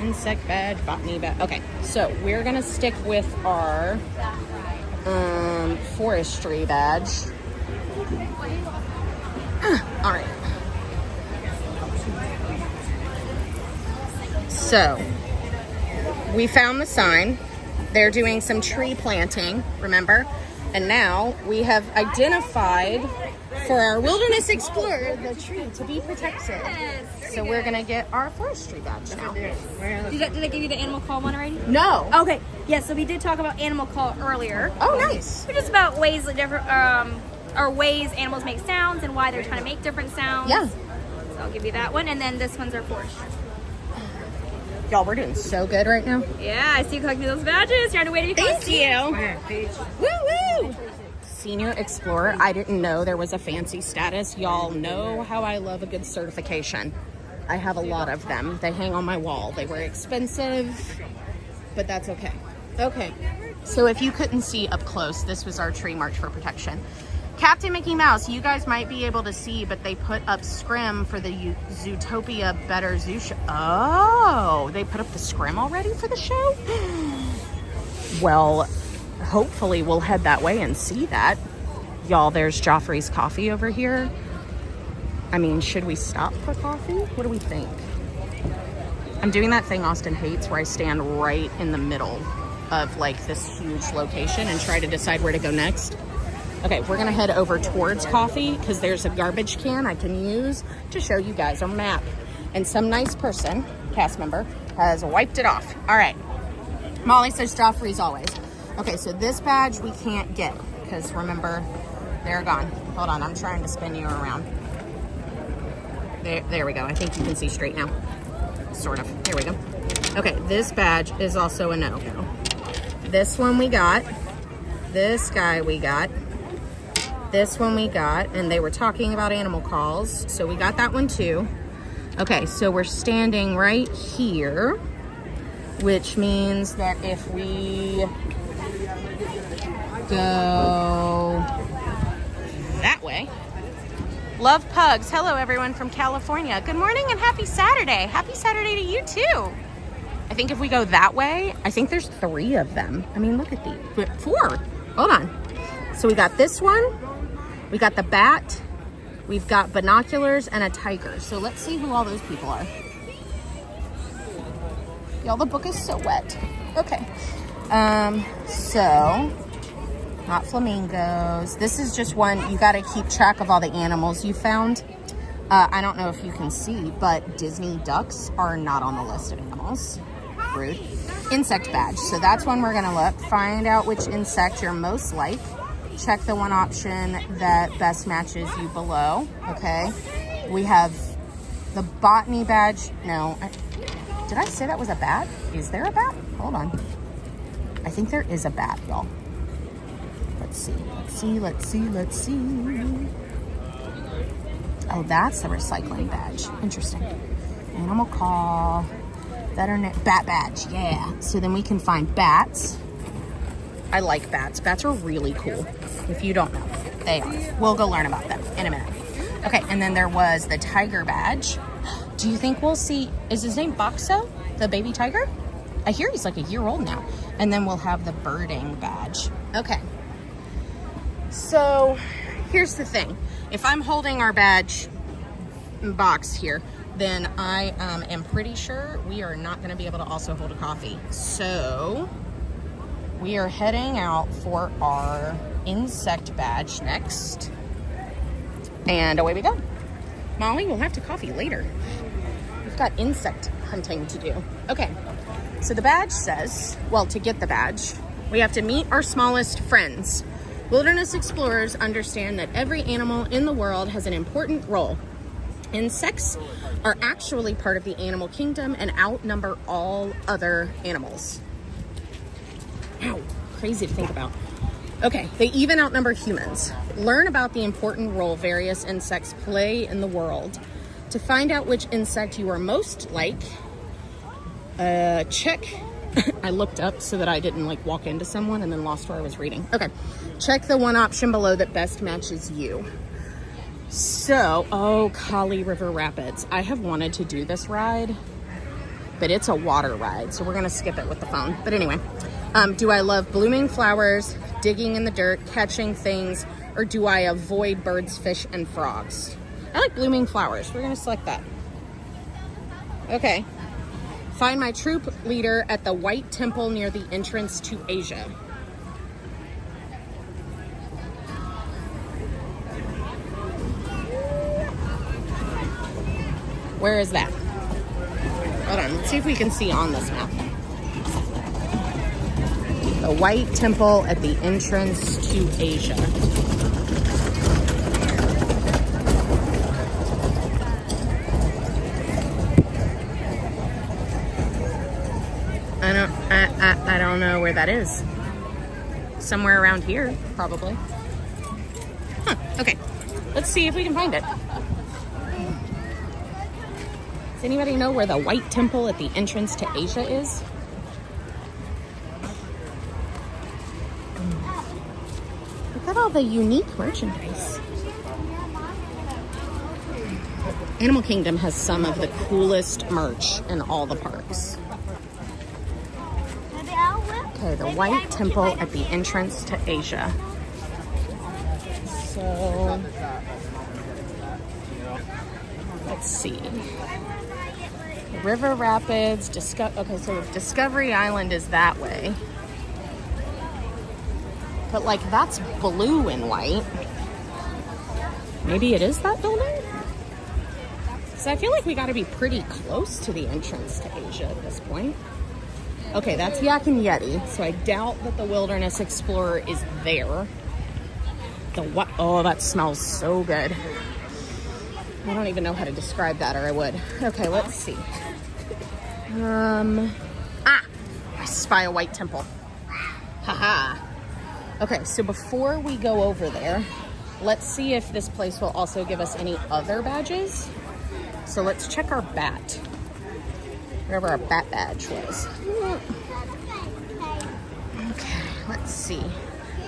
Insect badge, botany badge. Okay, so we're gonna stick with our forestry badge. All right. So we found the sign. They're doing some tree planting, remember? And now we have identified for our wilderness explorer the tree to be protected. So we're gonna get our forestry badge now. Did I give you the animal call one already? No. Okay, yeah, so we did talk about animal call earlier. Oh, nice. Which is about ways that different, or ways animals make sounds and why they're trying to make different sounds. Yeah. So I'll give you that one, and then this one's our forestry. Y'all, we're doing so good right now. Yeah, I see you collecting those badges. You're on the way to Thank you. Woo-woo. Senior Explorer. I didn't know there was a fancy status. Y'all know how I love a good certification. I have a lot of them. They hang on my wall. They were expensive, but that's okay. Okay, so if you couldn't see up close, this was our tree march for protection. Captain Mickey Mouse, you guys might be able to see, but they put up scrim for the Zootopia Better Zoo show. Oh, they put up the scrim already for the show? Well, hopefully we'll head that way and see that. Y'all, there's Joffrey's Coffee over here. I mean, should we stop for coffee? What do we think? I'm doing that thing Austin hates where I stand right in the middle of like this huge location and try to decide where to go next. Okay, we're gonna head over towards coffee because there's a garbage can I can use to show you guys our map. and some nice person, cast member, has wiped it off. All right. Molly says Joffrey's always. Okay, so this badge we can't get because remember, they're gone. Hold on, I'm trying to spin you around. There we go. I think you can see straight now. Sort of. There we go. Okay, this badge is also a no-go. This one we got. This guy we got. This one we got. And they were talking about animal calls, so we got that one too. Okay, so we're standing right here, which means that if we go that way. Love pugs. Hello, everyone from California. Good morning and happy Saturday. Happy Saturday to you, too. I think if we go that way, I think there's 3 of them. I mean, look at these. 4. Hold on. So we got this one. We got the bat. We've got binoculars and a tiger. So let's see who all those people are. Y'all, the book is so wet. Okay. So, not flamingos. This is just one, you got to keep track of all the animals you found. I don't know if you can see, but Disney ducks are not on the list of animals. Rude. Insect badge. So that's one we're going to look. Find out which insect you're most like. Check the one option that best matches you below. Okay. We have the botany badge. No. Did I say that was a bat? Is there a bat? Hold on. I think there is a bat, y'all. Let's see. Let's see. Let's see. Let's see. Oh, that's a recycling badge. Interesting. Animal call. Veterinary bat badge. Yeah. So then we can find bats. I like bats. Bats are really cool. If you don't know, they are. We'll go learn about them in a minute. Okay, and then there was the tiger badge. Do you think we'll see, is his name Boxo, the baby tiger? I hear he's like a year old now. And then we'll have the birding badge. Okay. So here's the thing. If I'm holding our badge box here, then I am pretty sure we are not going to be able to also hold a coffee. So we are heading out for our insect badge next. And away we go. Molly, we'll have to coffee later. We've got insect hunting to do. Okay, so the badge says, well, to get the badge, we have to meet our smallest friends. Wilderness explorers understand that every animal in the world has an important role. Insects are actually part of the animal kingdom and outnumber all other animals. Ow, crazy to think about. Okay, they even outnumber humans. Learn about the important role various insects play in the world. To find out which insect you are most like, check. I looked up so that I didn't like walk into someone and then lost where I was reading. Okay, check the one option below that best matches you. So, oh, Kali River Rapids. I have wanted to do this ride, but it's a water ride, so we're gonna skip it with the phone. But anyway, do I love blooming flowers, digging in the dirt, catching things, or do I avoid birds, fish, and frogs? I like blooming flowers. We're gonna select that. Okay. Find my troop leader at the White Temple near the entrance to Asia. Where is that? Hold on, let's see if we can see on this map. The White Temple at the entrance to Asia. I don't know where that is. Somewhere around here, probably. Huh, okay. Let's see if we can find it. Does anybody know where the White Temple at the entrance to Asia is? Look at all the unique merchandise. Animal Kingdom has some of the coolest merch in all the parks. Okay, the White Temple at the entrance to Asia. So, let's see. River Rapids, okay, so Discovery Island is that way. But like, that's blue and white. Maybe it is that building? So I feel like we got to be pretty close to the entrance to Asia at this point. Okay, that's Yak and Yeti. So I doubt that the Wilderness Explorer is there. The what? Oh, that smells so good. I don't even know how to describe that, or I would. Okay, let's see. I spy a white temple. Haha. Okay, so before we go over there, let's see if this place will also give us any other badges. So let's check our bat. Whatever our bat badge was. Okay, let's see.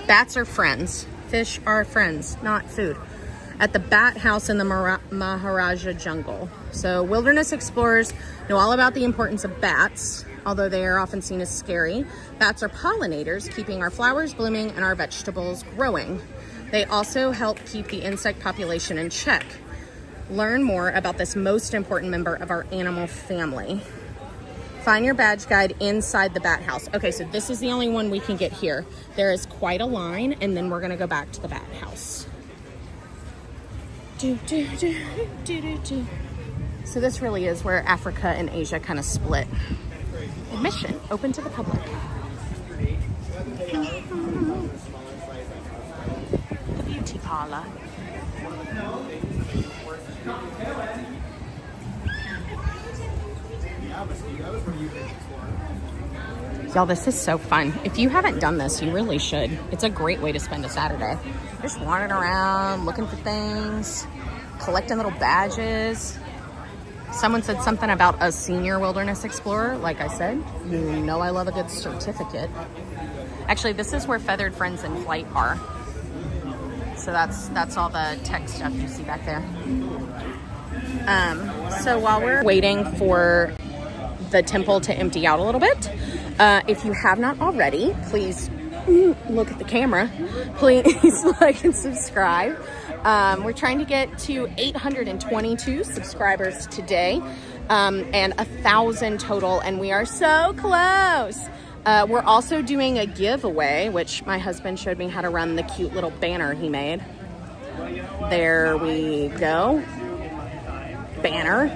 Bats are friends. Fish are friends, not food. At the Bat House in the Maharaja Jungle. So wilderness explorers know all about the importance of bats, although they are often seen as scary. Bats are pollinators, keeping our flowers blooming and our vegetables growing. They also help keep the insect population in check. Learn more about this most important member of our animal family. Find your badge guide inside the Bat House. Okay, so this is the only one we can get here. There is quite a line, and then we're gonna go back to the Bat House. So this really is where Africa and Asia kind of split. Admission, open to the public. The beauty parlor. Y'all, this is so fun. If you haven't done this, you really should. It's a great way to spend a Saturday. Just wandering around, looking for things, collecting little badges. Someone said something about a senior wilderness explorer. Like I said, you know I love a good certificate. Actually, this is where Feathered Friends in Flight are. So that's all the tech stuff you see back there. So while we're waiting for the temple to empty out a little bit, if you have not already, please look at the camera. Please like and subscribe. We're trying to get to 822 subscribers today, and 1,000 total, and we are so close. We're also doing a giveaway, which my husband showed me how to run the cute little banner he made. There we go. Banner.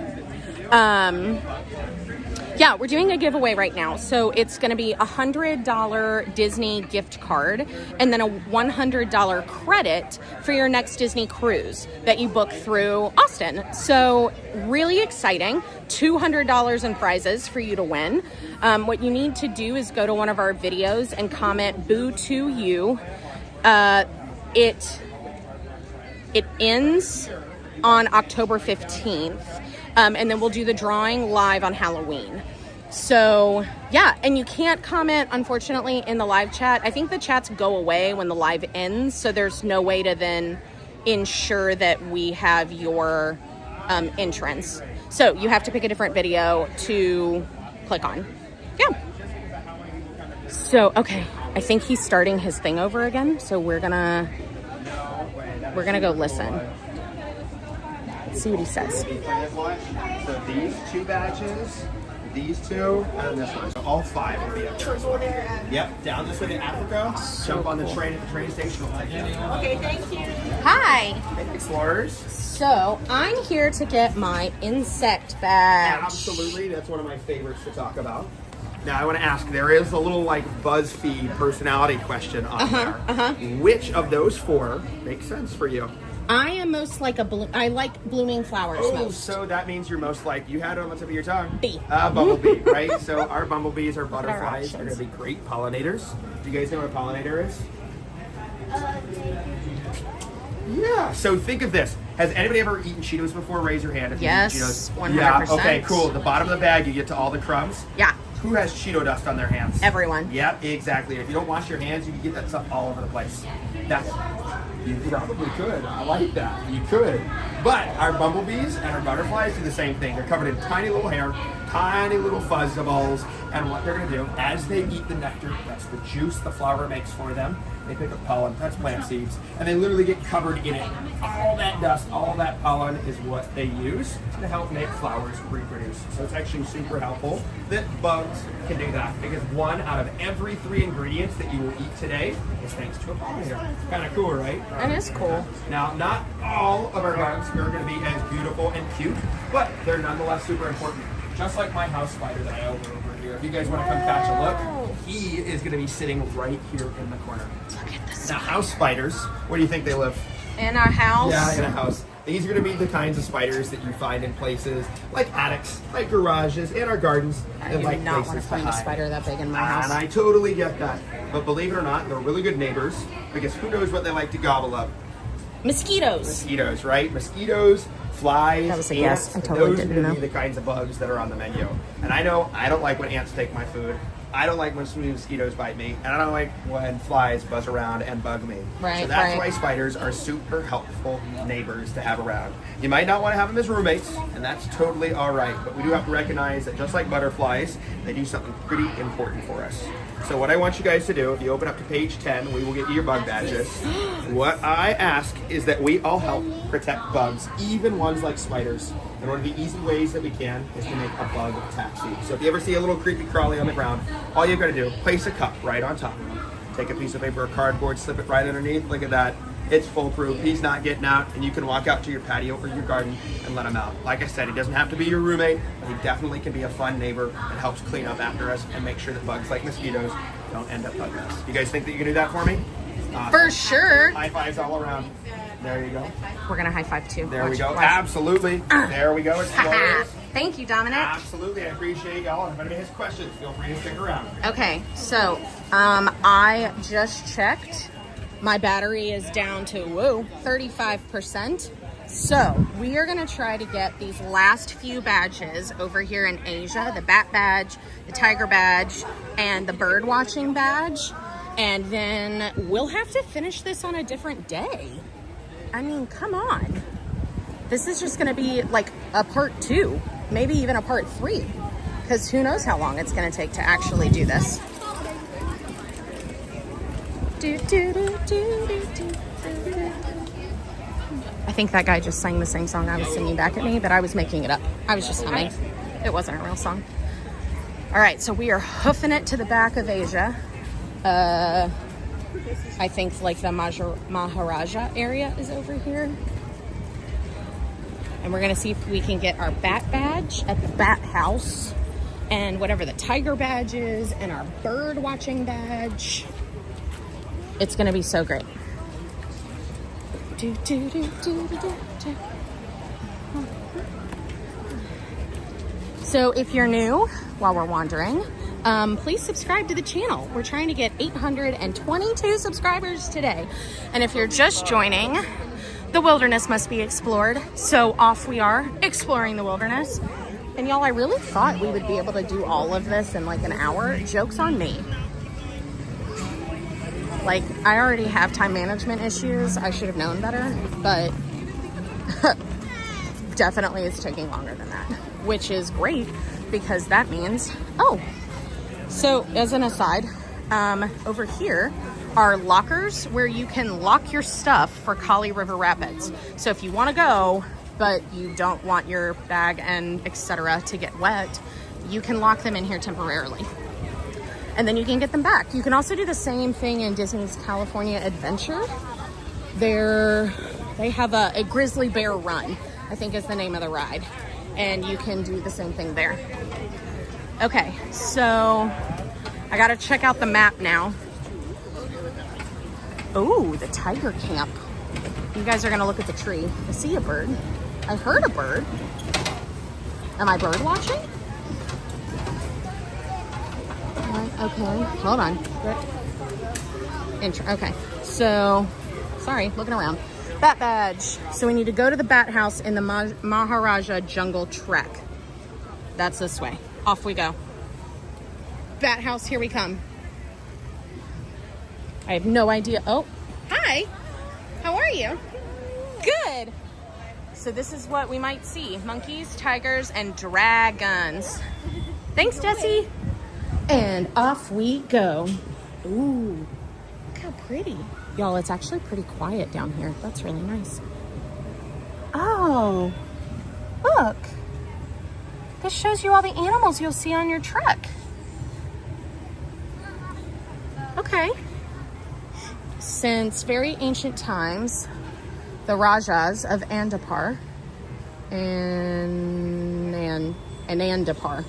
Yeah, we're doing a giveaway right now. So it's going to be a $100 Disney gift card and then a $100 credit for your next Disney cruise that you book through Austin. So really exciting. $200 in prizes for you to win. What you need to do is go to one of our videos and comment "Boo to You." It ends on October 15th. And then we'll do the drawing live on Halloween. So yeah, and you can't comment, unfortunately, in the live chat. I think the chats go away when the live ends, so there's no way to then ensure that we have your entrance. So you have to pick a different video to click on. Yeah. So, okay, I think he's starting his thing over again, so we're gonna go listen. Let's see what he says. So these two badges, these two, and this one. So all 5 will be up there. Yep, down this way to Africa. Jump on the train at the train station. We'll take you. Okay, thank you. Hi. Explorers. So I'm here to get my insect badge. Absolutely, that's one of my favorites to talk about. Now I want to ask, there is a little like BuzzFeed personality question on there. Which of those 4 makes sense for you? I am most like I like blooming flowers most. So that means you're most like, you had it on the tip of your tongue. Bee. Bumblebee, right? So our bumblebees, our butterflies, are going to be great pollinators. Do you guys know what a pollinator is? Yeah. So think of this. Has anybody ever eaten Cheetos before? Raise your hand if Yes, you eat Cheetos. 100%. Yeah, okay, cool. The bottom of the bag, you get to all the crumbs. Yeah. Who has Cheeto dust on their hands? Everyone. Yep, exactly. If you don't wash your hands, you can get that stuff all over the place. You probably could. I like that. You could. But our bumblebees and our butterflies do the same thing. They're covered in tiny little hair, tiny little fuzz balls, And what they're going to do, as they eat the nectar, that's the juice the flower makes for them, they pick up pollen, that's plant seeds, and they literally get covered in it. All that dust, all that pollen is what they use to help make flowers reproduce. So it's actually super helpful that bugs can do that, because 1 out of every 3 ingredients that you will eat today is thanks to a pollinator. Kind of cool, right? That is cool. Now, not all of our bugs are going to be as beautiful and cute, but they're nonetheless super important. Just like my house spider that I own over here. If you guys want to come catch a look, he is going to be sitting right here in the corner. Look at this. Now, house spiders, where do you think they live? In our house. Yeah, in a house. These are going to be the kinds of spiders that you find in places like attics, like garages, in our gardens, I and do like not want places to find a hide. spider that big in my house. And I totally get that. But believe it or not, they're really good neighbors, because who knows what they like to gobble up? Mosquitoes. Mosquitoes, right? Mosquitoes, flies, That was a ants. guess. I totally those didn't are going to know. be the kinds of bugs that are on the menu. And I know I don't like when ants take my food. I don't like when mosquitoes bite me, and I don't like when flies buzz around and bug me. Right, so that's right. why spiders are super helpful neighbors to have around. You might not want to have them as roommates, and that's totally all right. But we do have to recognize that just like butterflies, they do something pretty important for us. So what I want you guys to do, if you open up to page 10, we will get you your bug badges. What I ask is that we all help protect bugs, even ones like spiders. And one of the easy ways that we can is to make a bug taxi. So if you ever see a little creepy crawly on the ground, all you've got to do, place a cup right on top. Take a piece of paper or cardboard, slip it right underneath. Look at that. It's foolproof. He's not getting out, and you can walk out to your patio or your garden and let him out. Like I said, he doesn't have to be your roommate, but he definitely can be a fun neighbor and helps clean up after us and make sure that bugs like mosquitoes don't end up bugging us. You guys think that you can do that for me? For sure. High fives all around. There you go. We're going to high five too. There we Watch, go. watch. Absolutely. There we go. Explorers. Thank you, Dominic. Absolutely. I appreciate y'all. If anybody has questions, feel free to stick around. Okay, so I just checked. My battery is down to 35%. So we are gonna try to get these last few badges over here in Asia, the bat badge, the tiger badge, and the bird watching badge. And then we'll have to finish this on a different day. I mean, come on. This is just gonna be like a part 2, maybe even a part 3, because who knows how long it's gonna take to actually do this. I think that guy just sang the same song I was singing back at me, but I was making it up. I was just humming. It wasn't a real song. All right, so we are hoofing it to the back of Asia. I think like the Maharaja area is over here. And we're gonna see if we can get our bat badge at the bat house, and whatever the tiger badge is, and our bird watching badge. It's gonna be so great. So if you're new while we're wandering, please subscribe to the channel. We're trying to get 822 subscribers today. And if you're just joining, the wilderness must be explored. So off we are, exploring the wilderness. And y'all, I really thought we would be able to do all of this in like an hour. Joke's on me. Like, I already have time management issues. I should have known better, but definitely it's taking longer than that, which is great because that means, oh, so as an aside, over here are lockers where you can lock your stuff for Kali River Rapids. So if you want to go, but you don't want your bag and etc. to get wet, you can lock them in here temporarily. And then you can get them back. You can also do the same thing in Disney's California Adventure. They have a grizzly bear run, I think is the name of the ride. And you can do the same thing there. Okay, so I gotta check out the map now. Oh, the tiger camp. You guys are gonna look at the tree. I see a bird. I heard a bird. Am I bird watching? Okay, hold on. Okay, so, sorry, looking around. Bat badge. So we need to go to the bat house in the Maharaja Jungle Trek. That's this way. Off we go. Bat house, here we come. I have no idea. Oh, hi. How are you? Good. So this is what we might see. Monkeys, tigers, and dragons. Thanks, Jessie. And off we go. Ooh, look how pretty. Y'all, it's actually pretty quiet down here. That's really nice. Oh, look. This shows you all the animals you'll see on your truck. Okay. Since very ancient times, the Rajas of Andapar and Andapar,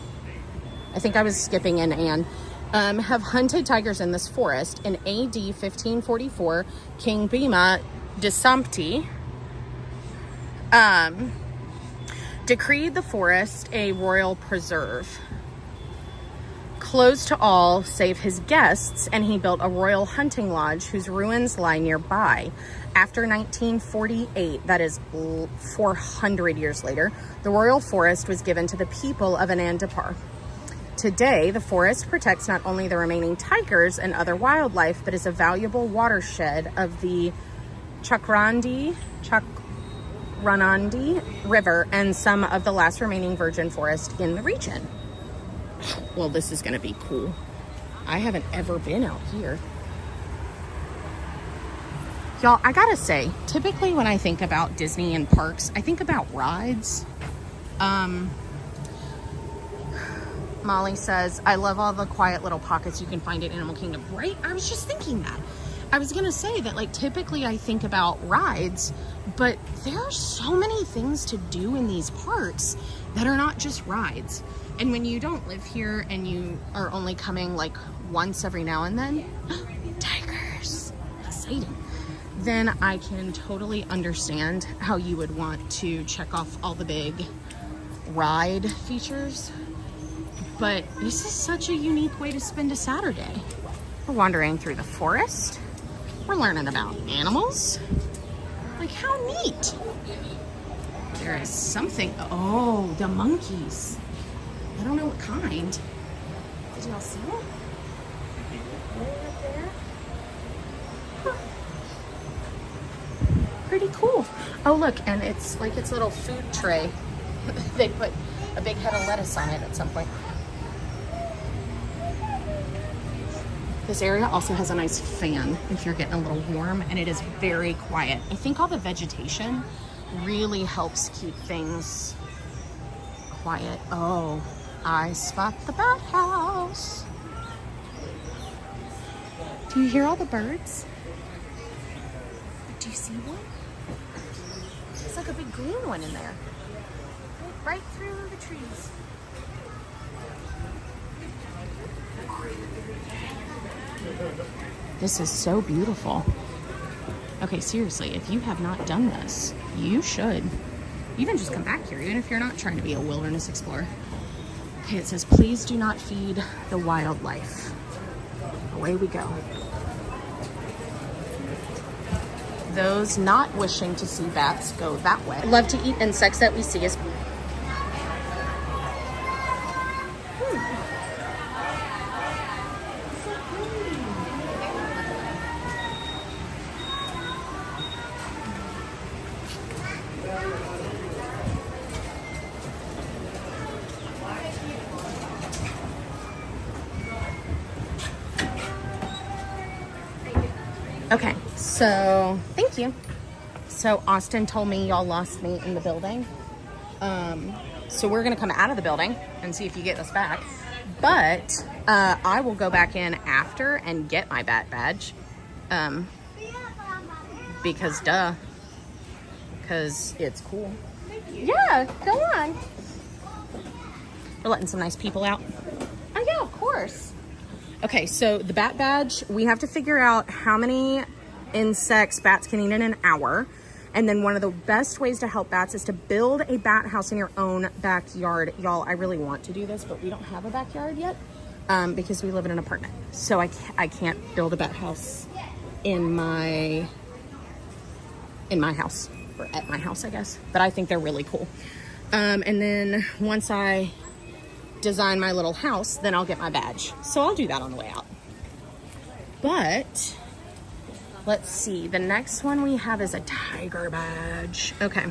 I think I was skipping an have hunted tigers in this forest. In AD 1544, King Bhima Desampti decreed the forest a royal preserve, closed to all save his guests, and he built a royal hunting lodge whose ruins lie nearby. After 1948, that is 400 years later, the royal forest was given to the people of Anandapur. Today, the forest protects not only the remaining tigers and other wildlife, but is a valuable watershed of the Chakranandi River and some of the last remaining virgin forest in the region. Well, this is going to be cool. I haven't ever been out here. Y'all, I gotta say, typically when I think about Disney and parks, I think about rides. Molly says, I love all the quiet little pockets you can find at Animal Kingdom. Right? I was just thinking that. I was gonna say that, like, typically I think about rides, but there are so many things to do in these parks that are not just rides. And when you don't live here and you are only coming like once every now and then, tigers, exciting, then I can totally understand how you would want to check off all the big ride features. But this is such a unique way to spend a Saturday. We're wandering through the forest. We're learning about animals. Like, how neat. There is something. Oh, the monkeys. I don't know what kind. Did y'all see it? Way up there. Huh. Pretty cool. Oh, look, and it's like its little food tray. They put a big head of lettuce on it at some point. This area also has a nice fan if you're getting a little warm, and it is very quiet. I think all the vegetation really helps keep things quiet. Oh, I spot the bat house. Do you hear all the birds? Do you see one? It's like a big green one in there. Right through the trees. This is so beautiful. Okay, seriously, if you have not done this, you should. Even just come back here, even if you're not trying to be a wilderness explorer. Okay, it says, please do not feed the wildlife. Away we go. Those not wishing to see bats go that way. Love to eat insects that we see as Okay, so thank you. So Austin told me y'all lost me in the building. So we're gonna come out of the building and see if you get us back. But I will go back in after and get my bat badge. Because duh. Because it's cool. Yeah, go on. We're letting some nice people out. Oh yeah, of course. Okay, so the bat badge, we have to figure out how many insects bats can eat in an hour. And then one of the best ways to help bats is to build a bat house in your own backyard. Y'all, I really want to do this, but we don't have a backyard yet because we live in an apartment. So I can't build a bat house in my house, or at my house, I guess. But I think they're really cool. And then once I design my little house, then I'll get my badge. So I'll do that on the way out. But let's see, the next one we have is a tiger badge. Okay,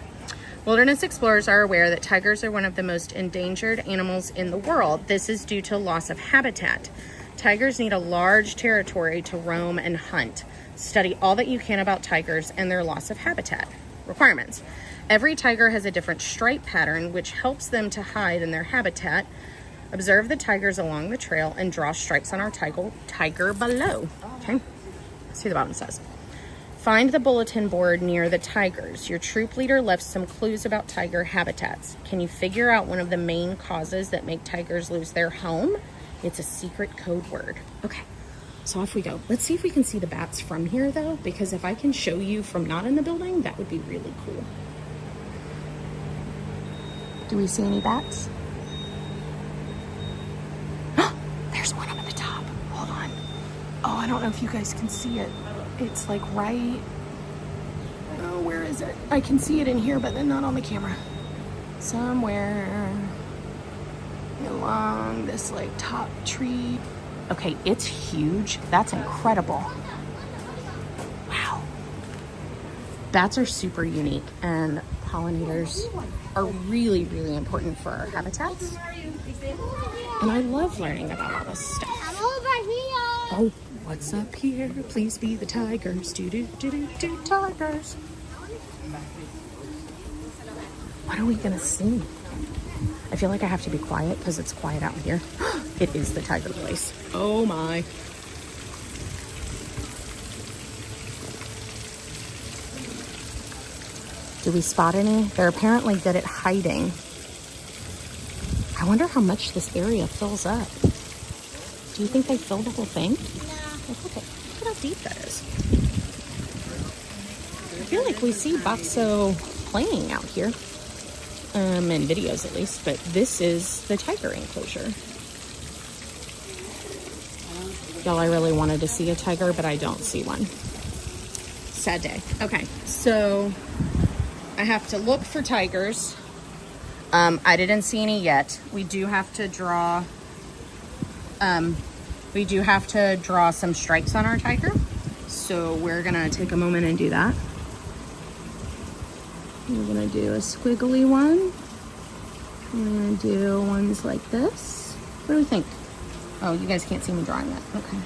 Wilderness explorers are aware that tigers are one of the most endangered animals in the world. This is due to loss of habitat. Tigers need a large territory to roam and hunt. Study all that you can about tigers and their loss of habitat. Requirements. Every tiger has a different stripe pattern, which helps them to hide in their habitat. Observe the tigers along the trail and draw stripes on our tiger below. Okay, let's see what the bottom says. Find the bulletin board near the tigers. Your troop leader left some clues about tiger habitats. Can you figure out one of the main causes that make tigers lose their home? It's a secret code word. Okay, so off we go. Let's see if we can see the bats from here though, because if I can show you from not in the building, that would be really cool. Do we see any bats? There's one up at the top. Hold on. Oh, I don't know if you guys can see it. It's like right, oh, where is it? I can see it in here, but then not on the camera. Somewhere along this like top tree. Okay, it's huge. That's incredible. Wow. Bats are super unique, and pollinators are really, really important for our habitats. And I love learning about all this stuff. I'm over here. Oh, what's up here? Please be the tigers. Do tigers. What are we gonna see? I feel like I have to be quiet because it's quiet out here. It is the tiger place. Oh my. Do we spot any? They're apparently good at hiding. I wonder how much this area fills up. Do you think they fill the whole thing? No. Look at how deep that is. I feel like we see Boxo playing out here. In videos at least, but this is the tiger enclosure. Y'all, I really wanted to see a tiger, but I don't see one. Sad day. Okay, so I have to look for tigers. I didn't see any yet. We do have to draw some stripes on our tiger. So we're gonna take a moment and do that. We're gonna do a squiggly one. We're gonna do ones like this. What do we think? Oh, you guys can't see me drawing that. Okay.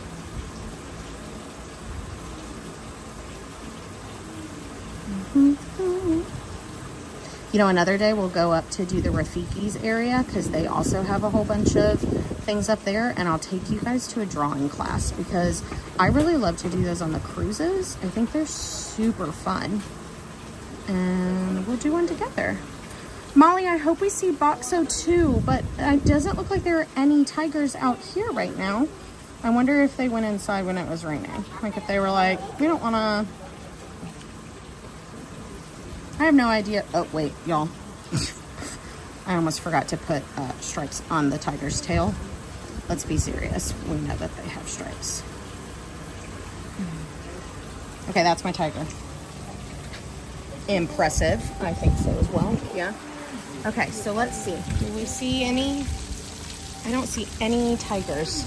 You know, another day we'll go up to do the Rafiki's area because they also have a whole bunch of things up there, and I'll take you guys to a drawing class because I really love to do those on the cruises. I think they're super fun. And we'll do one together. Molly, I hope we see Boxo too, but it doesn't look like there are any tigers out here right now. I wonder if they went inside when it was raining. Like if they were like, we don't wanna... I have no idea. Oh, wait, y'all. I almost forgot to put stripes on the tiger's tail. Let's be serious. We know that they have stripes. Okay, that's my tiger. Impressive. I think so as well. Yeah. Okay, so let's see. Do we see any? I don't see any tigers.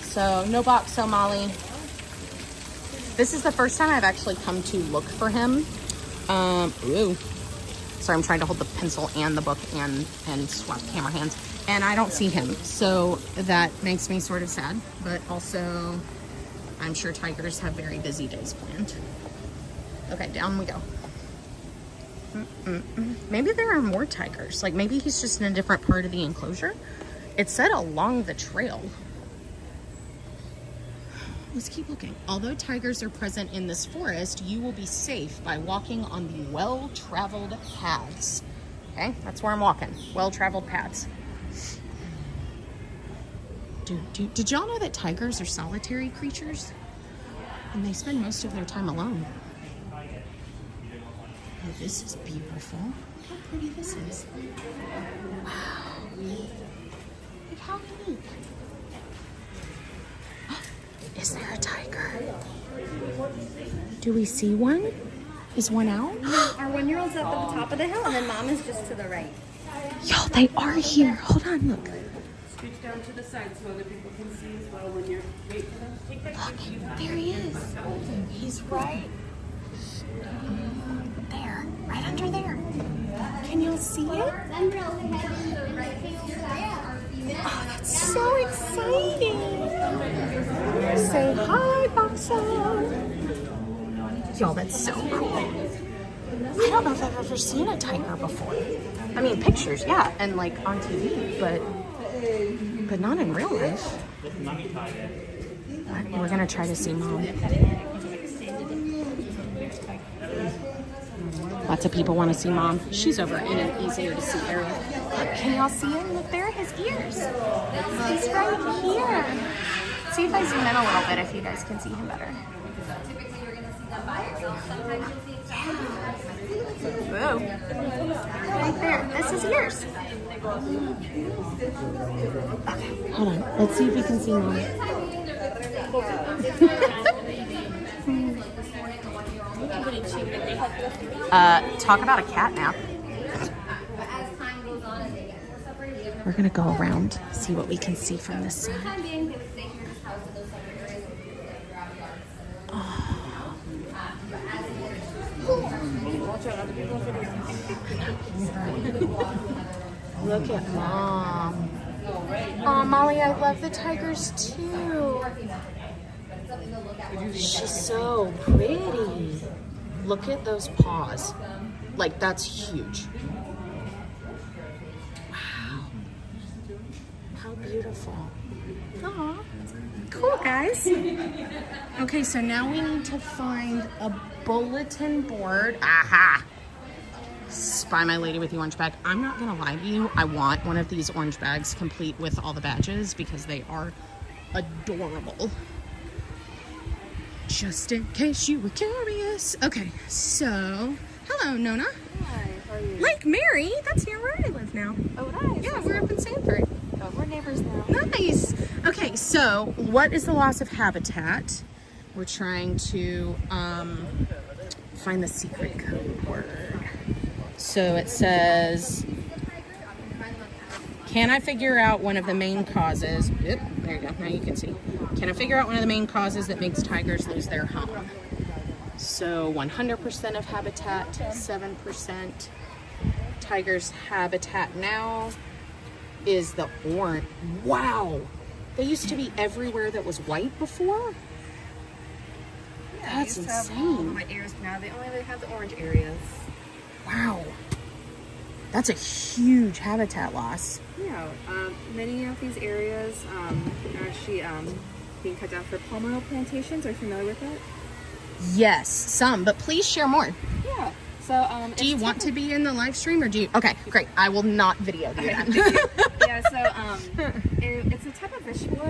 So no Boxo, Molly. This is the first time I've actually come to look for him. Ooh. Sorry, I'm trying to hold the pencil and the book and swap camera hands. And I don't see him. So that makes me sort of sad. But also, I'm sure tigers have very busy days planned. Okay, down we go. Maybe there are more tigers. Like maybe he's just in a different part of the enclosure. It said along the trail. Let's keep looking. Although tigers are present in this forest, you will be safe by walking on the well-traveled paths. Okay, that's where I'm walking. Well-traveled paths. Did y'all know that tigers are solitary creatures? And they spend most of their time alone. Oh, this is beautiful. Look how pretty this is. Wow. Look how neat. Is there a tiger? Do we see one? Is one out? Our 1-year-old's up at the top of the hill, and then Mom is just to the right. Yo, they are here. Hold on, look. Scooch down to the side so other people can see as well when you're waiting for them. Take that Look, there he is. He's right. there, right under there. Can y'all see it? Oh, that's so exciting. Say hi, Boxer. Y'all, that's so cool. I don't know if I've ever seen a tiger before. I mean, pictures, yeah, and like on TV, but not in real life. We're gonna try to see Mom. Lots of people want to see Mom. She's over in an easier to see area. Look, can y'all see him? Look, there are his ears. He's right here. See if I zoom in a little bit if you guys can see him better. Whoa. Right there. This is yours. Okay, hold on. Let's see if we can see Mom. Talk about a cat nap. We're gonna go around, see what we can see from this side. Look at Mom. Oh, Molly, I love the tigers too. She's so pretty. Look at those paws. Like, that's huge. Wow. How beautiful. Aw. Cool, guys. Okay, so now we need to find a bulletin board. Aha! Spy my lady with the orange bag. I'm not gonna lie to you. I want one of these orange bags complete with all the badges because they are adorable. Just in case you were curious. Okay, so hello, Nona. Hi, how are you? Lake Mary. That's near where I live now. Oh, nice. Yeah, we're up in Sanford. Oh, we're neighbors now. Nice. Okay, so what is the loss of habitat? We're trying to find the secret code word. So it says, can I figure out one of the main causes? Yep, there you go. Now you can see. Can I figure out one of the main causes that makes tigers lose their home? So 100% of habitat, 7%. Tigers' habitat now is the orange. Wow. They used to be everywhere that was white before? That's insane. My areas now, they only really have the orange areas. Wow. That's a huge habitat loss. Yeah, many of these areas are actually being cut down for palm oil plantations. Are you familiar with that? Yes, some, but please share more. Yeah. So, Do you want to be in the live stream or do you? Okay, great. I will not video you then. yeah, so it's a type of vegetable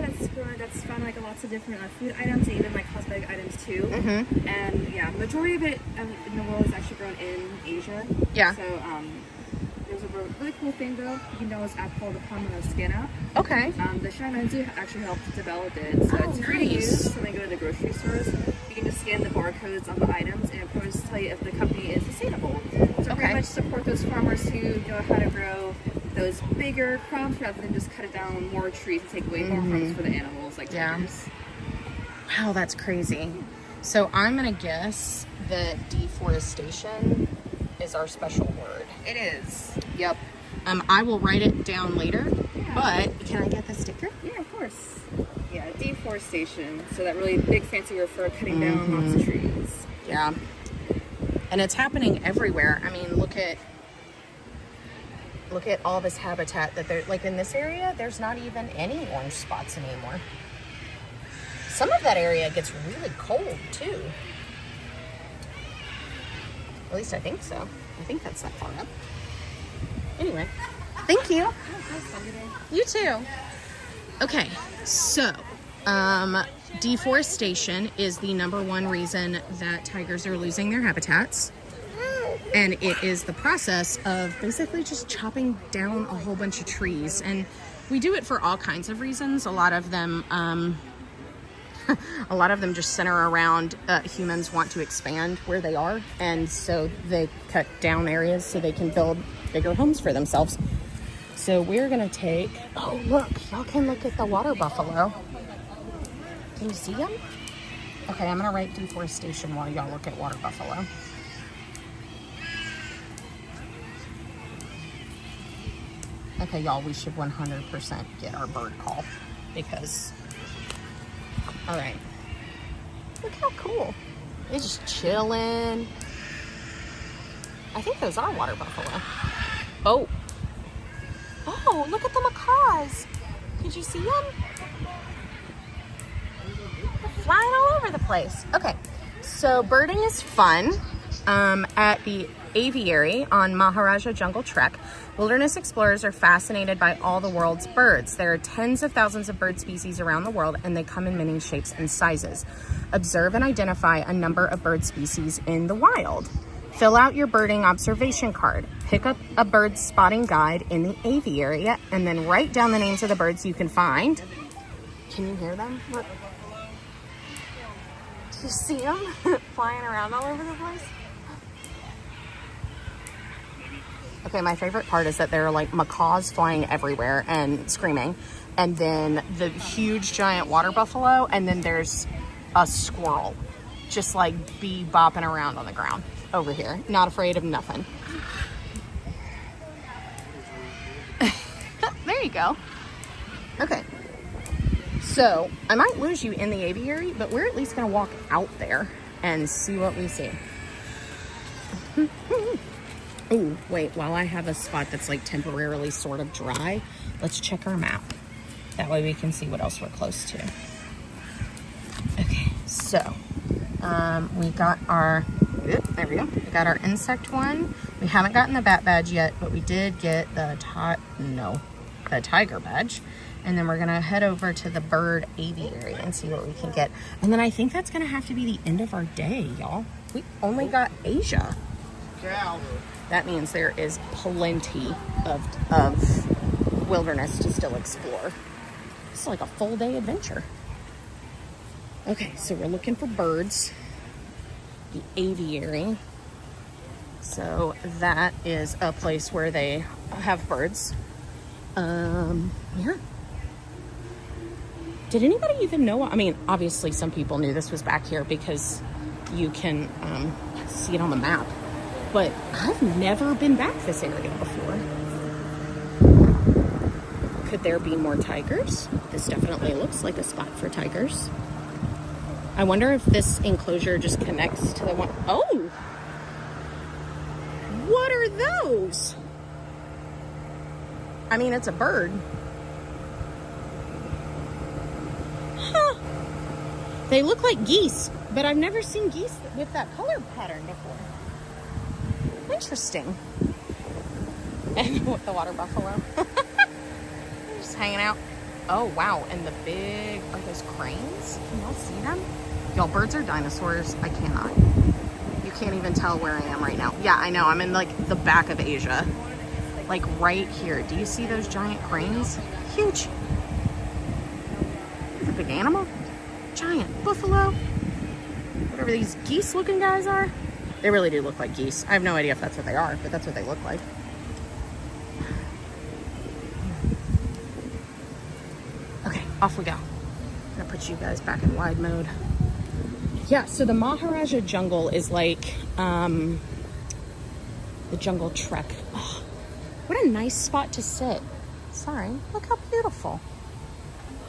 that's found like lots of different food items and even like cosmetic items too. Mm-hmm. And yeah, majority of it in the world is actually grown in Asia. Yeah. So there's a really cool thing though. You can download this app called the Palm Oil Scan app. Okay. The Shaimanzu actually helped develop it. So it's free to use. So when you go to the grocery stores, you can just scan the barcodes on the items and it'll probably just tell you if the company is sustainable. So pretty much support those farmers who know how to grow those bigger crops rather than just cut it down with more trees and take away more homes for the animals like tigers. Wow, that's crazy. So I'm gonna guess that deforestation is our special word. It is. Yep. I will write it down later, but can I get the sticker? Yeah, of course. Yeah, deforestation. So that really big fancy word for cutting down lots of trees. Yeah. And it's happening everywhere. I mean, look at all this habitat that they're like in this area, there's not even any orange spots anymore. Some of that area gets really cold too. At least I think so. I think that's that far up. Anyway, thank you. You too. Okay, so deforestation is the #1 reason that tigers are losing their habitats. And it is the process of basically just chopping down a whole bunch of trees. And we do it for all kinds of reasons. A lot of them just center around humans want to expand where they are. And so they cut down areas so they can build bigger homes for themselves. So we're gonna take, oh look, y'all can look at the water buffalo. Can you see him? Okay, I'm gonna write deforestation while y'all look at water buffalo. Okay, y'all, we should 100% get our bird call because, all right. Look how cool. It's just chilling. I think those are water buffalo. Oh. Oh, look at the macaws. Could you see them? They're flying all over the place. Okay, so birding is fun. At the aviary on Maharaja Jungle Trek, wilderness explorers are fascinated by all the world's birds. There are tens of thousands of bird species around the world, and they come in many shapes and sizes. Observe and identify a number of bird species in the wild. Fill out your birding observation card. Pick up a bird spotting guide in the aviary, and then write down the names of the birds you can find. Can you hear them? Look. Do you see them flying around all over the place? Okay, my favorite part is that there are like macaws flying everywhere and screaming, and then the huge giant water buffalo, and then there's a squirrel just like bopping around on the ground over here, not afraid of nothing. There you go. Okay, so I might lose you in the aviary, but we're at least gonna walk out there and see what we see. Oh, wait, while I have a spot that's like temporarily sort of dry, let's check our map. That way we can see what else we're close to. Okay, so we got our, there we go. We got our insect one. We haven't gotten the bat badge yet, but we did get the tiger badge. And then we're gonna head over to the bird aviary and see what we can get. And then I think that's gonna have to be the end of our day, y'all. We only got Asia. That means there is plenty of wilderness to still explore. It's like a full day adventure. Okay, so we're looking for birds. The aviary. So that is a place where they have birds. Yeah. Did anybody even know? I mean, obviously some people knew this was back here because you can see it on the map. But I've never been back this area before. Could there be more tigers? This definitely looks like a spot for tigers. I wonder if this enclosure just connects to the one. Oh! What are those? I mean, it's a bird. Huh. They look like geese, but I've never seen geese with that color pattern before. Interesting. And with the water buffalo. Just hanging out. Oh, wow. And the big, are those cranes? Can y'all see them? Y'all, birds are dinosaurs. I cannot. You can't even tell where I am right now. Yeah, I know. I'm in like the back of Asia. Like right here. Do you see those giant cranes? Huge. It's a big animal. Giant buffalo. Whatever these geese looking guys are. They really do look like geese. I have no idea if that's what they are, but that's what they look like. Okay, off we go. I'm gonna put you guys back in wide mode. Yeah, so the Maharaja Jungle is like the Jungle Trek. Oh, what a nice spot to sit. Sorry, look how beautiful.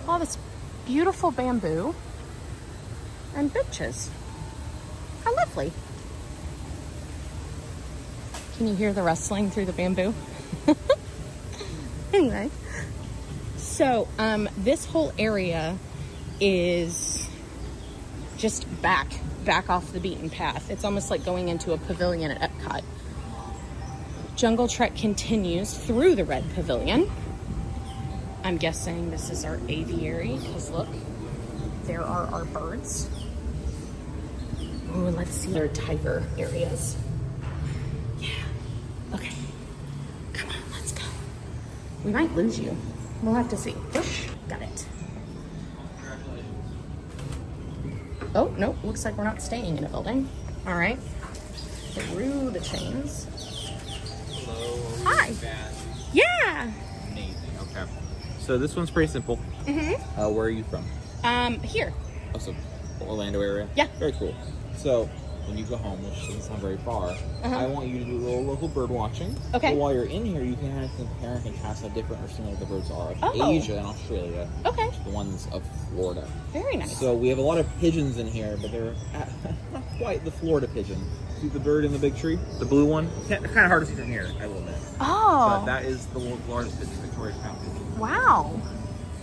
All this beautiful bamboo and benches. How lovely. Can you hear the rustling through the bamboo? Anyway, so this whole area is just back off the beaten path. It's almost like going into a pavilion at Epcot. Jungle Trek continues through the Red Pavilion. I'm guessing this is our aviary because look, there are our birds. Oh, let's see our tiger areas. Okay, come on, let's go. We might lose you. We'll have to see. Push, got it. Oh, nope, looks like we're not staying in a building. All right, through the chains. Hello. Hi. Yeah. Amazing, okay. So this one's pretty simple. Mm-hmm. Where are you from? Here. Oh, so Orlando area? Yeah. Very cool. So when you go home, which doesn't sound very far, I want you to do a little local bird watching. Okay. So while you're in here, you can kind of compare and contrast how different or similar the birds are of Oh. Asia and Australia Okay. to the ones of Florida. Very nice. So we have a lot of pigeons in here, but they're not quite the Florida pigeon. See the bird in the big tree? The blue one? Kind of hard to see from here, I will admit. But Oh, that is the largest pigeon, Victoria Crown pigeon. wow.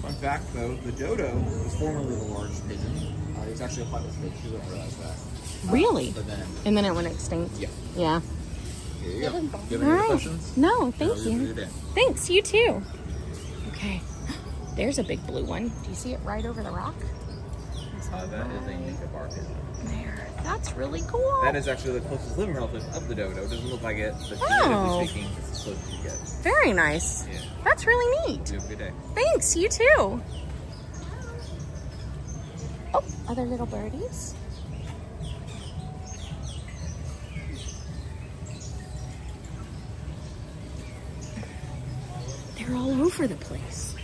Fun fact though, the dodo was formerly the largest pigeon. It was actually a flightless pigeon, you wouldn't realize that. Really? But then, And then it went extinct. yeah, Yeah. here you go. Do you have any All other right. questions? No, thank Have a you. good day. Thanks, you too. Okay. There's a big blue one. Do you see it right over the rock? That is a Nicobar pigeon. There. That's really cool. That is actually the closest living relative of the dodo. It doesn't look like it, but Oh. genetically speaking, it's as close as you get. Very nice. Yeah. That's really neat. You have a good day. Thanks, you too. Oh, other little birdies. They're all over the place.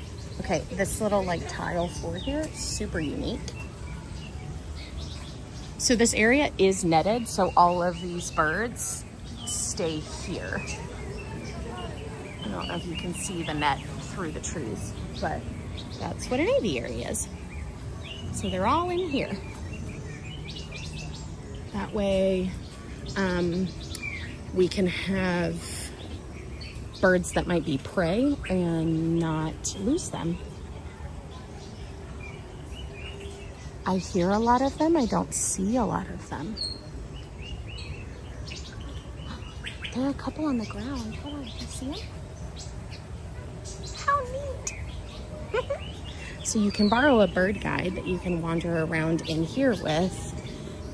Okay, this little like tile floor here is super unique. So this area is netted, so all of these birds stay here. I don't know if you can see the net through the trees, but that's what an aviary is. So they're all in here. That way, we can have birds that might be prey and not lose them. I hear a lot of them. I don't see a lot of them. There are a couple on the ground. Hold on, can you see them? How neat. So you can borrow a bird guide that you can wander around in here with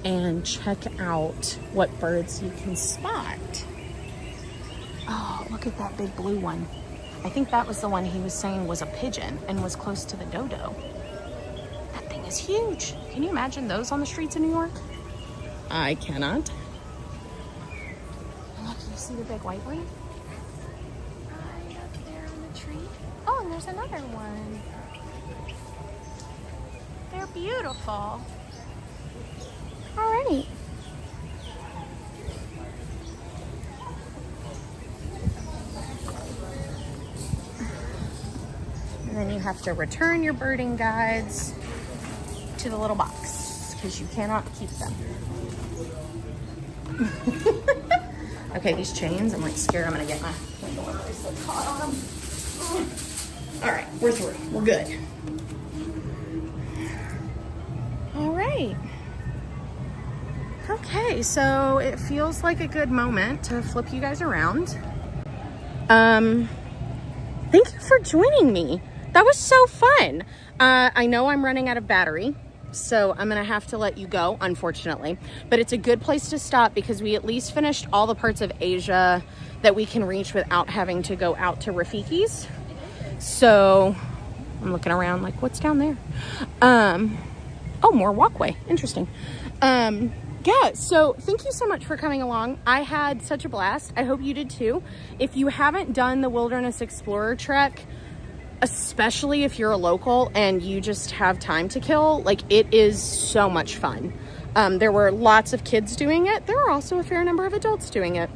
and check out what birds you can spot. Oh, look at that big blue one. I think that was the one he was saying was a pigeon and was close to the dodo. That thing is huge. Can you imagine those on the streets of New York? I cannot. And look, you see the big white one? Right up there on the tree. Oh, and there's another one. They're beautiful. Alrighty. And then you have to return your birding guides to the little box because you cannot keep them. Okay, these chains, I'm like scared I'm gonna get my little bracelet caught on them. All right, we're through. We're good. All right. Okay, so it feels like a good moment to flip you guys around. Thank you for joining me. That was so fun. I know I'm running out of battery, so I'm gonna have to let you go, unfortunately. But it's a good place to stop because we at least finished all the parts of Asia that we can reach without having to go out to Rafiki's. So I'm looking around like, what's down there? Oh, more walkway. Interesting. Yeah, so thank you so much for coming along. I had such a blast. I hope you did too. If you haven't done the Wilderness Explorer Trek, especially if you're a local and you just have time to kill, like it is so much fun. There were lots of kids doing it. There were also a fair number of adults doing it.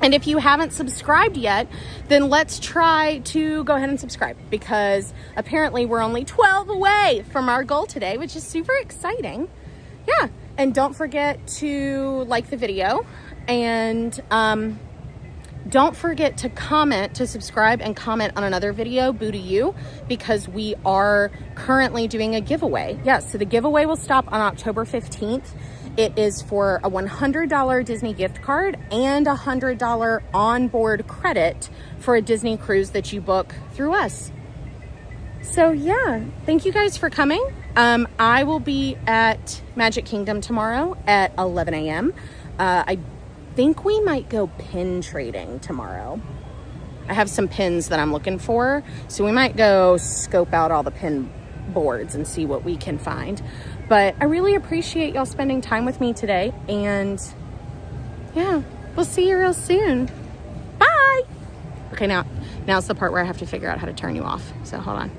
And if you haven't subscribed yet, then let's try to go ahead and subscribe because apparently we're only 12 away from our goal today, which is super exciting. Yeah, and don't forget to like the video and don't forget to comment, to subscribe and comment on another video, Boo to You, because we are currently doing a giveaway. Yes, so the giveaway will stop on October 15th. It is for a $100 Disney gift card and a $100 onboard credit for a Disney cruise that you book through us. So yeah, thank you guys for coming. I will be at Magic Kingdom tomorrow at 11 a.m. I think we might go pin trading tomorrow. I have some pins that I'm looking for, so we might go scope out all the pin boards and see what we can find. But I really appreciate y'all spending time with me today, and yeah, we'll see you real soon. Bye. Okay, now's the part where I have to figure out how to turn you off. So hold on.